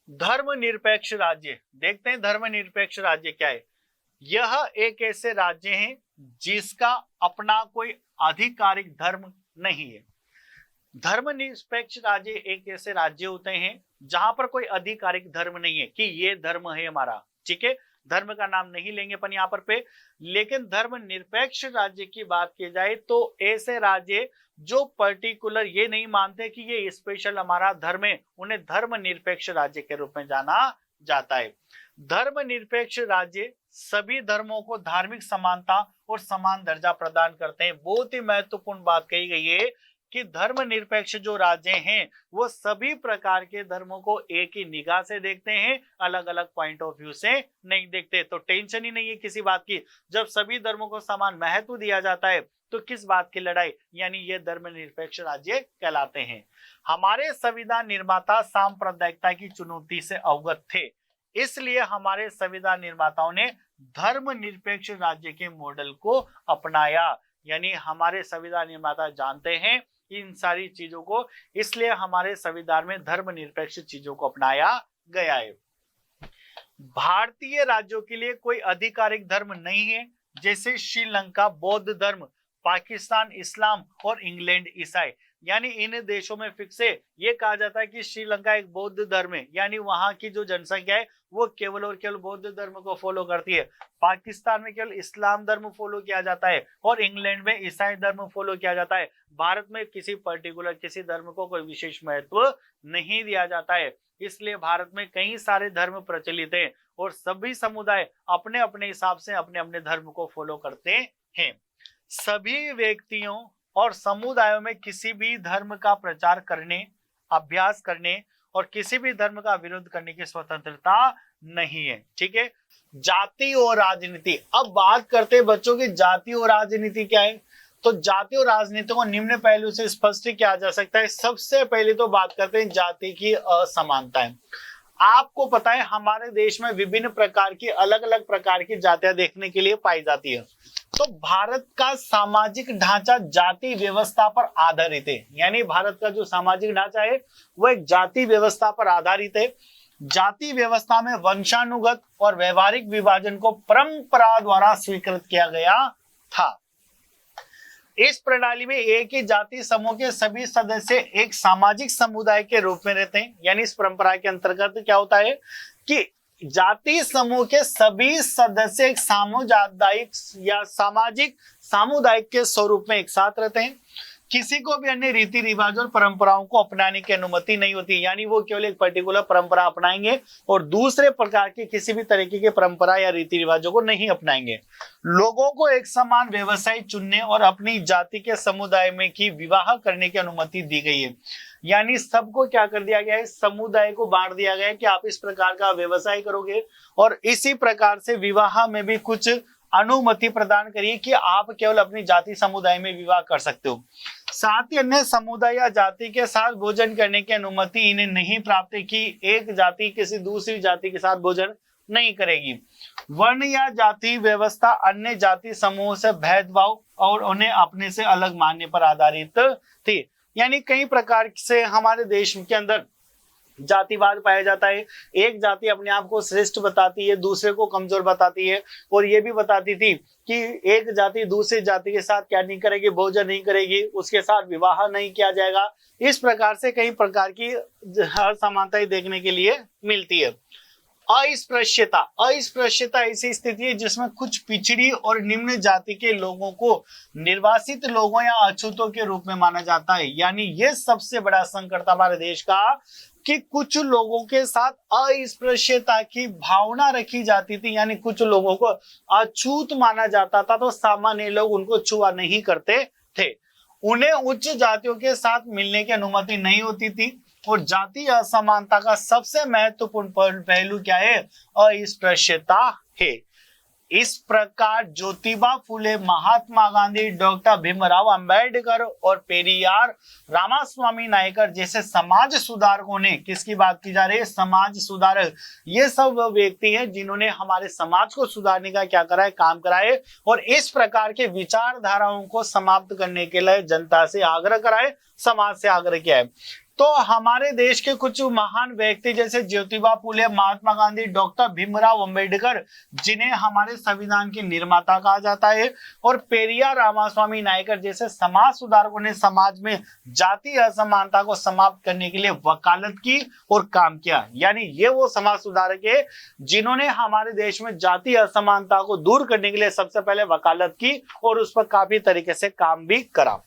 धर्मनिरपेक्ष राज्य। देखते हैं धर्मनिरपेक्ष राज्य क्या है। यह एक ऐसे राज्य है जिसका अपना कोई आधिकारिक धर्म नहीं है। धर्मनिरपेक्ष राज्य एक ऐसे राज्य होते हैं जहां पर कोई आधिकारिक धर्म नहीं है कि ये धर्म है हमारा, ठीक है, धर्म का नाम नहीं लेंगे अपन यहाँ पर लेकिन धर्मनिरपेक्ष राज्य की बात की जाए तो ऐसे राज्य जो पर्टिकुलर ये नहीं मानते कि ये स्पेशल हमारा धर्म है, उन्हें धर्मनिरपेक्ष राज्य के रूप में जाना जाता है। धर्मनिरपेक्ष राज्य सभी धर्मों को धार्मिक समानता और समान दर्जा प्रदान करते हैं। बहुत ही महत्वपूर्ण बात कही गई है कि धर्मनिरपेक्ष जो राज्य हैं वो सभी प्रकार के धर्मों को एक ही निगाह से देखते हैं, अलग अलग पॉइंट ऑफ व्यू से नहीं देखते। तो टेंशन ही नहीं है किसी बात की। जब सभी धर्मों को समान महत्व दिया जाता है तो किस बात की लड़ाई, यानी ये धर्मनिरपेक्ष राज्य कहलाते हैं। हमारे संविधान निर्माता सांप्रदायिकता की चुनौती से अवगत थे, इसलिए हमारे संविधान निर्माताओं ने धर्मनिरपेक्ष राज्य के मॉडल को अपनाया। यानी हमारे संविधान निर्माता जानते हैं इन सारी चीजों को, इसलिए हमारे संविधान में धर्मनिरपेक्ष चीजों को अपनाया गया है। भारतीय राज्यों के लिए कोई आधिकारिक धर्म नहीं है, जैसे श्रीलंका बौद्ध धर्म, पाकिस्तान इस्लाम और इंग्लैंड ईसाई। यानी इन देशों में फिक्स है, ये कहा जाता है कि श्रीलंका एक बौद्ध धर्म है, यानी वहां की जो जनसंख्या है वो केवल और केवल बौद्ध धर्म को फॉलो करती है। पाकिस्तान में केवल इस्लाम धर्म फॉलो किया जाता है और इंग्लैंड में ईसाई धर्म फॉलो किया जाता है। भारत में किसी पर्टिकुलर किसी धर्म को कोई विशेष महत्व नहीं दिया जाता है। इसलिए भारत में कई सारे धर्म प्रचलित हैं और सभी समुदाय अपने अपने हिसाब से अपने अपने धर्म को फॉलो करते हैं। सभी व्यक्तियों और समुदायों में किसी भी धर्म का प्रचार करने, अभ्यास करने और किसी भी धर्म का विरोध करने की स्वतंत्रता नहीं है, ठीक है। जाति और राजनीति। अब बात करते हैं बच्चों की जाति और राजनीति क्या है। तो जाति और राजनीति को निम्न पहलू से स्पष्ट किया जा सकता है। सबसे पहले तो बात करते हैं जाति की असमानताएं। आपको पता है हमारे देश में विभिन्न प्रकार की अलग अलग प्रकार की जातियां देखने के लिए पाई जाती है। तो भारत का सामाजिक ढांचा जाति व्यवस्था पर आधारित है, यानी भारत का जो सामाजिक ढांचा है वो एक जाति व्यवस्था पर आधारित है। जाति व्यवस्था में वंशानुगत और व्यवहारिक विभाजन को परंपरा द्वारा स्वीकृत किया गया था। इस प्रणाली में एक ही जाति समूह के सभी सदस्य एक सामाजिक समुदाय के रूप में रहते हैं। यानी इस परंपरा के अंतर्गत क्या होता है कि जाति समूह के सभी सदस्य एक सामुदायिक या सामाजिक सामुदायिक के स्वरूप में एक साथ रहते हैं। किसी को भी अन्य रीति रिवाज और परंपराओं को अपनाने की अनुमति नहीं होती, यानी वो केवल एक पर्टिकुलर परंपरा अपनाएंगे और दूसरे प्रकार की किसी भी तरीके की परंपरा या रीति रिवाजों को नहीं अपनाएंगे। लोगों को एक समान व्यवसाय चुनने और अपनी जाति के समुदाय में की विवाह करने की अनुमति दी गई है। यानी सबको क्या कर दिया गया है, समुदाय को बांट दिया गया है कि आप इस प्रकार का व्यवसाय करोगे और इसी प्रकार से विवाह में भी कुछ अनुमति प्रदान करिए कि आप केवल अपनी जाति समुदाय में विवाह कर सकते हो। साथ ही अन्य समुदाय या जाति के साथ भोजन करने की अनुमति इन्हें नहीं प्राप्त है कि एक जाति किसी दूसरी जाति के साथ भोजन नहीं करेगी। वर्ण या जाति व्यवस्था अन्य जाति समूह से भेदभाव और उन्हें अपने से अलग मानने पर आधारित थी। यानी कई प्रकार से हमारे देश के अंदर जातिवाद पाया जाता है। एक जाति अपने आप को श्रेष्ठ बताती है, दूसरे को कमजोर बताती है और ये भी बताती थी कि एक जाति दूसरी जाति के साथ क्या नहीं करेगी, भोजन नहीं करेगी, उसके साथ विवाह नहीं किया जाएगा। इस प्रकार से कई प्रकार की असमानताएं देखने के लिए मिलती है। अस्पृश्यता ऐसी स्थिति है जिसमें कुछ पिछड़ी और निम्न जाति के लोगों को निर्वासित लोगों या अछूतों के रूप में माना जाता है। यानी ये सबसे बड़ा संकट था हमारे देश का कि कुछ लोगों के साथ अस्पृश्यता की भावना रखी जाती थी, यानी कुछ लोगों को अछूत माना जाता था तो सामान्य लोग उनको छुआ नहीं करते थे। उन्हें उच्च जातियों के साथ मिलने की अनुमति नहीं होती थी। और जाति असमानता का सबसे महत्वपूर्ण पहलू क्या है, अस्पृश्यता है। इस प्रकार ज्योतिबा फुले, महात्मा गांधी, डॉक्टर भीमराव अंबेडकर और पेरियार रामास्वामी नायकर जैसे समाज सुधारकों ने, किसकी बात की जा रही है, समाज सुधारक, ये सब व्यक्ति हैं जिन्होंने हमारे समाज को सुधारने का क्या करा है, काम करा है, और इस प्रकार के विचारधाराओं को समाप्त करने के लिए जनता से आग्रह करा है, समाज से आग्रह किया है। तो हमारे देश के कुछ महान व्यक्ति जैसे ज्योतिबा फुले, महात्मा गांधी, डॉक्टर भीमराव अंबेडकर, जिन्हें हमारे संविधान के निर्माता कहा जाता है, और पेरियार रामास्वामी नायकर जैसे समाज सुधारकों ने समाज में जाति असमानता को समाप्त करने के लिए वकालत की और काम किया। यानी ये वो समाज सुधारक है जिन्होंने हमारे देश में जाति असमानता को दूर करने के लिए सबसे पहले वकालत की और उस पर काफी तरीके से काम भी करा।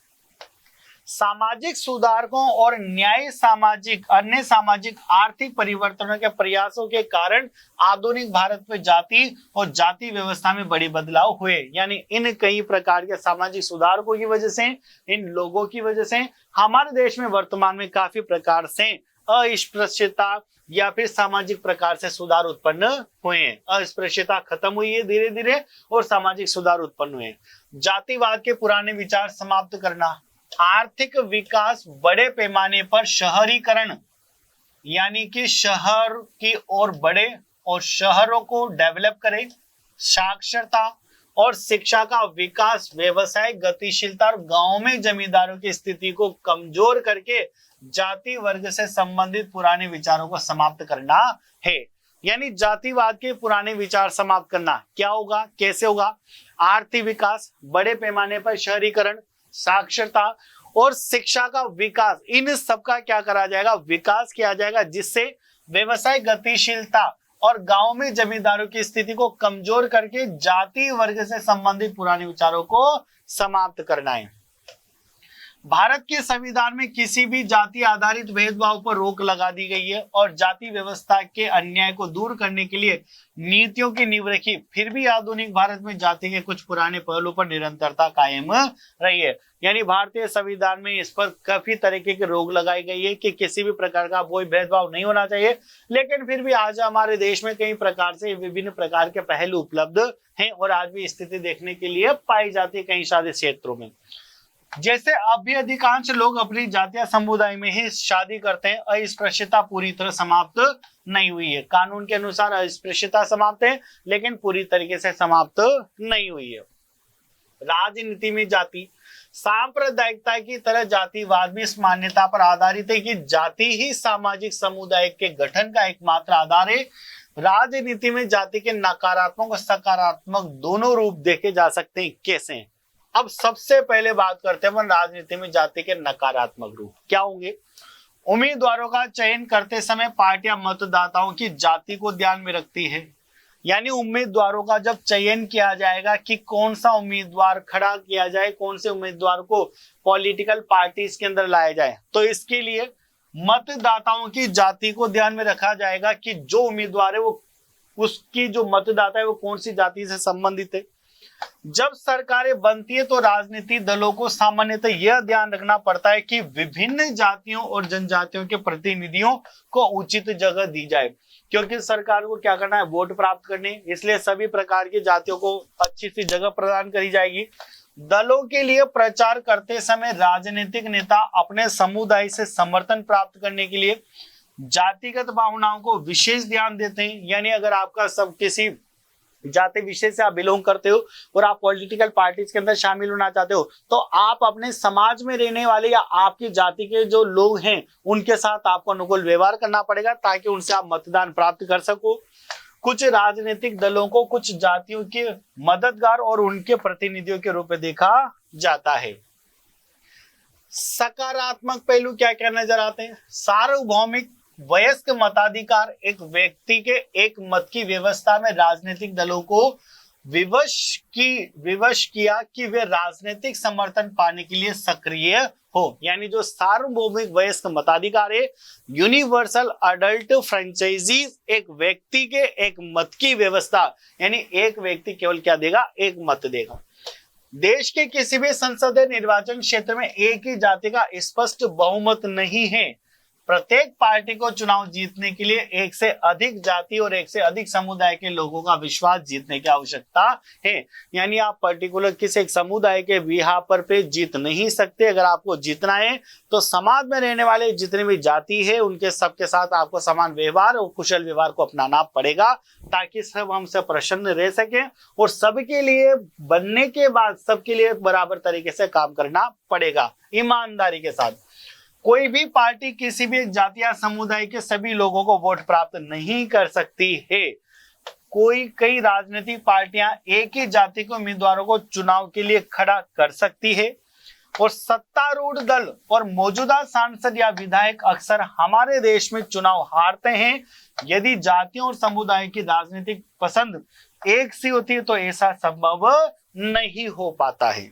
सामाजिक सुधारकों और न्याय सामाजिक अन्य सामाजिक आर्थिक परिवर्तनों के प्रयासों के कारण आधुनिक भारत में जाति और जाति व्यवस्था में बड़ी बदलाव हुए। यानी इन कई प्रकार के सामाजिक सुधारकों की वजह से, इन लोगों की वजह से हमारे देश में वर्तमान में काफी प्रकार से अस्पृश्यता या फिर सामाजिक प्रकार से सुधार उत्पन्न हुए हैं। अस्पृश्यता खत्म हुई है धीरे धीरे और सामाजिक सुधार उत्पन्न हुए हैं। जातिवाद के पुराने विचार समाप्त करना, आर्थिक विकास, बड़े पैमाने पर शहरीकरण, यानी कि शहर की ओर बढ़े और शहरों को डेवलप करें, साक्षरता और शिक्षा का विकास, व्यवसाय गतिशीलता और गांव में जमींदारों की स्थिति को कमजोर करके जाति वर्ग से संबंधित पुराने विचारों को समाप्त करना है। यानी जातिवाद के पुराने विचार समाप्त करना क्या होगा, कैसे होगा, आर्थिक विकास, बड़े पैमाने पर शहरीकरण, साक्षरता और शिक्षा का विकास, इन सब का क्या करा जाएगा, विकास किया जाएगा, जिससे व्यवसाय गतिशीलता और गांव में जमींदारों की स्थिति को कमजोर करके जाति वर्ग से संबंधित पुराने विचारों को समाप्त करना है। भारत के संविधान में किसी भी जाति आधारित भेदभाव पर रोक लगा दी गई है और जाति व्यवस्था के अन्याय को दूर करने के लिए नीतियों की नींव रखी। फिर भी आधुनिक भारत में जाति के कुछ पुराने पहलुओं पर निरंतरता कायम रही है। यानी भारतीय संविधान में इस पर काफी तरीके की रोक लगाई गई है कि किसी भी प्रकार का कोई भेदभाव नहीं होना चाहिए, लेकिन फिर भी आज हमारे देश में कई प्रकार से विभिन्न प्रकार के पहलू उपलब्ध हैं और आज भी स्थिति देखने के लिए पाई जाती है कई सारे क्षेत्रों में। जैसे अभी अधिकांश लोग अपनी जातीय समुदाय में ही शादी करते हैं, अस्पृश्यता पूरी तरह समाप्त नहीं हुई है। कानून के अनुसार अस्पृश्यता समाप्त है, लेकिन पूरी तरीके से समाप्त नहीं हुई है। राजनीति में जाति, सांप्रदायिकता की तरह जातिवाद भी इस मान्यता पर आधारित है कि जाति ही सामाजिक समुदाय के गठन का एकमात्र आधार है। राजनीति में जाति के नकारात्मक और सकारात्मक दोनों रूप देखे जा सकते हैं। कैसे? अब सबसे पहले बात करते हैं राजनीति में जाति के नकारात्मक रूप क्या होंगे। उम्मीदवारों का चयन करते समय पार्टियां मतदाताओं की जाति को ध्यान में रखती है। यानी उम्मीदवारों का जब चयन किया जाएगा कि कौन सा उम्मीदवार खड़ा किया जाए, कौन से उम्मीदवार को पॉलिटिकल पार्टीज के अंदर लाया जाए, तो इसके लिए मतदाताओं की जाति को ध्यान में रखा जाएगा कि जो उम्मीदवार है वो उसकी जो मतदाता है वो कौन सी जाति से संबंधित है। जब सरकारें बनती है तो राजनीतिक दलों को सामान्यतः यह ध्यान रखना पड़ता है कि विभिन्न जातियों और जनजातियों के प्रतिनिधियों को उचित जगह दी जाए, क्योंकि सरकार को क्या करना है, वोट प्राप्त करने, इसलिए सभी प्रकार की जातियों को अच्छी सी जगह प्रदान करी जाएगी। दलों के लिए प्रचार करते समय राजनीतिक नेता अपने समुदाय से समर्थन प्राप्त करने के लिए जातिगत भावनाओं को विशेष ध्यान देते हैं। यानी अगर आपका सब किसी जाति विशेष से आप बिलोंग करते हो और आप पॉलिटिकल पार्टीज के अंदर शामिल होना चाहते हो, तो आप अपने समाज में रहने वाले या आपकी जाति के जो लोग हैं उनके साथ आपको अनुकूल व्यवहार करना पड़ेगा ताकि उनसे आप मतदान प्राप्त कर सको। कुछ राजनीतिक दलों को कुछ जातियों के मददगार और उनके प्रतिनिधियों के रूप में देखा जाता है। सकारात्मक पहलू क्या क्या नजर आते हैं। सार्वभौमिक वयस्क मताधिकार, एक व्यक्ति के एक मत की व्यवस्था में राजनीतिक दलों को विवश किया कि वे राजनीतिक समर्थन पाने के लिए सक्रिय हो। यानी जो सार्वभौमिक वयस्क मताधिकार है, यूनिवर्सल अडल्ट फ्रेंचाइजीज, एक व्यक्ति के एक मत की व्यवस्था, यानी एक व्यक्ति केवल क्या देगा, एक मत देगा। देश के किसी भी संसदीय निर्वाचन क्षेत्र में एक ही जाति का स्पष्ट बहुमत नहीं है, प्रत्येक पार्टी को चुनाव जीतने के लिए एक से अधिक जाति और एक से अधिक समुदाय के लोगों का विश्वास जीतने की आवश्यकता है। यानी आप पर्टिकुलर किसी एक समुदाय के बिहार पे जीत नहीं सकते। अगर आपको जीतना है तो समाज में रहने वाले जितने भी जाति है उनके सबके साथ आपको समान व्यवहार और कुशल व्यवहार को अपनाना पड़ेगा, ताकि सब हमसे प्रसन्न रह सके। और सबके लिए बनने के बाद सबके लिए बराबर तरीके से काम करना पड़ेगा, ईमानदारी के साथ। कोई भी पार्टी किसी भी जाति या समुदाय के सभी लोगों को वोट प्राप्त नहीं कर सकती है। कई राजनीतिक पार्टियां एक ही जाति के उम्मीदवारों को चुनाव के लिए खड़ा कर सकती है और सत्तारूढ़ दल और मौजूदा सांसद या विधायक अक्सर हमारे देश में चुनाव हारते हैं। यदि जातियों और समुदाय की राजनीतिक पसंद एक सी होती है तो ऐसा संभव नहीं हो पाता है।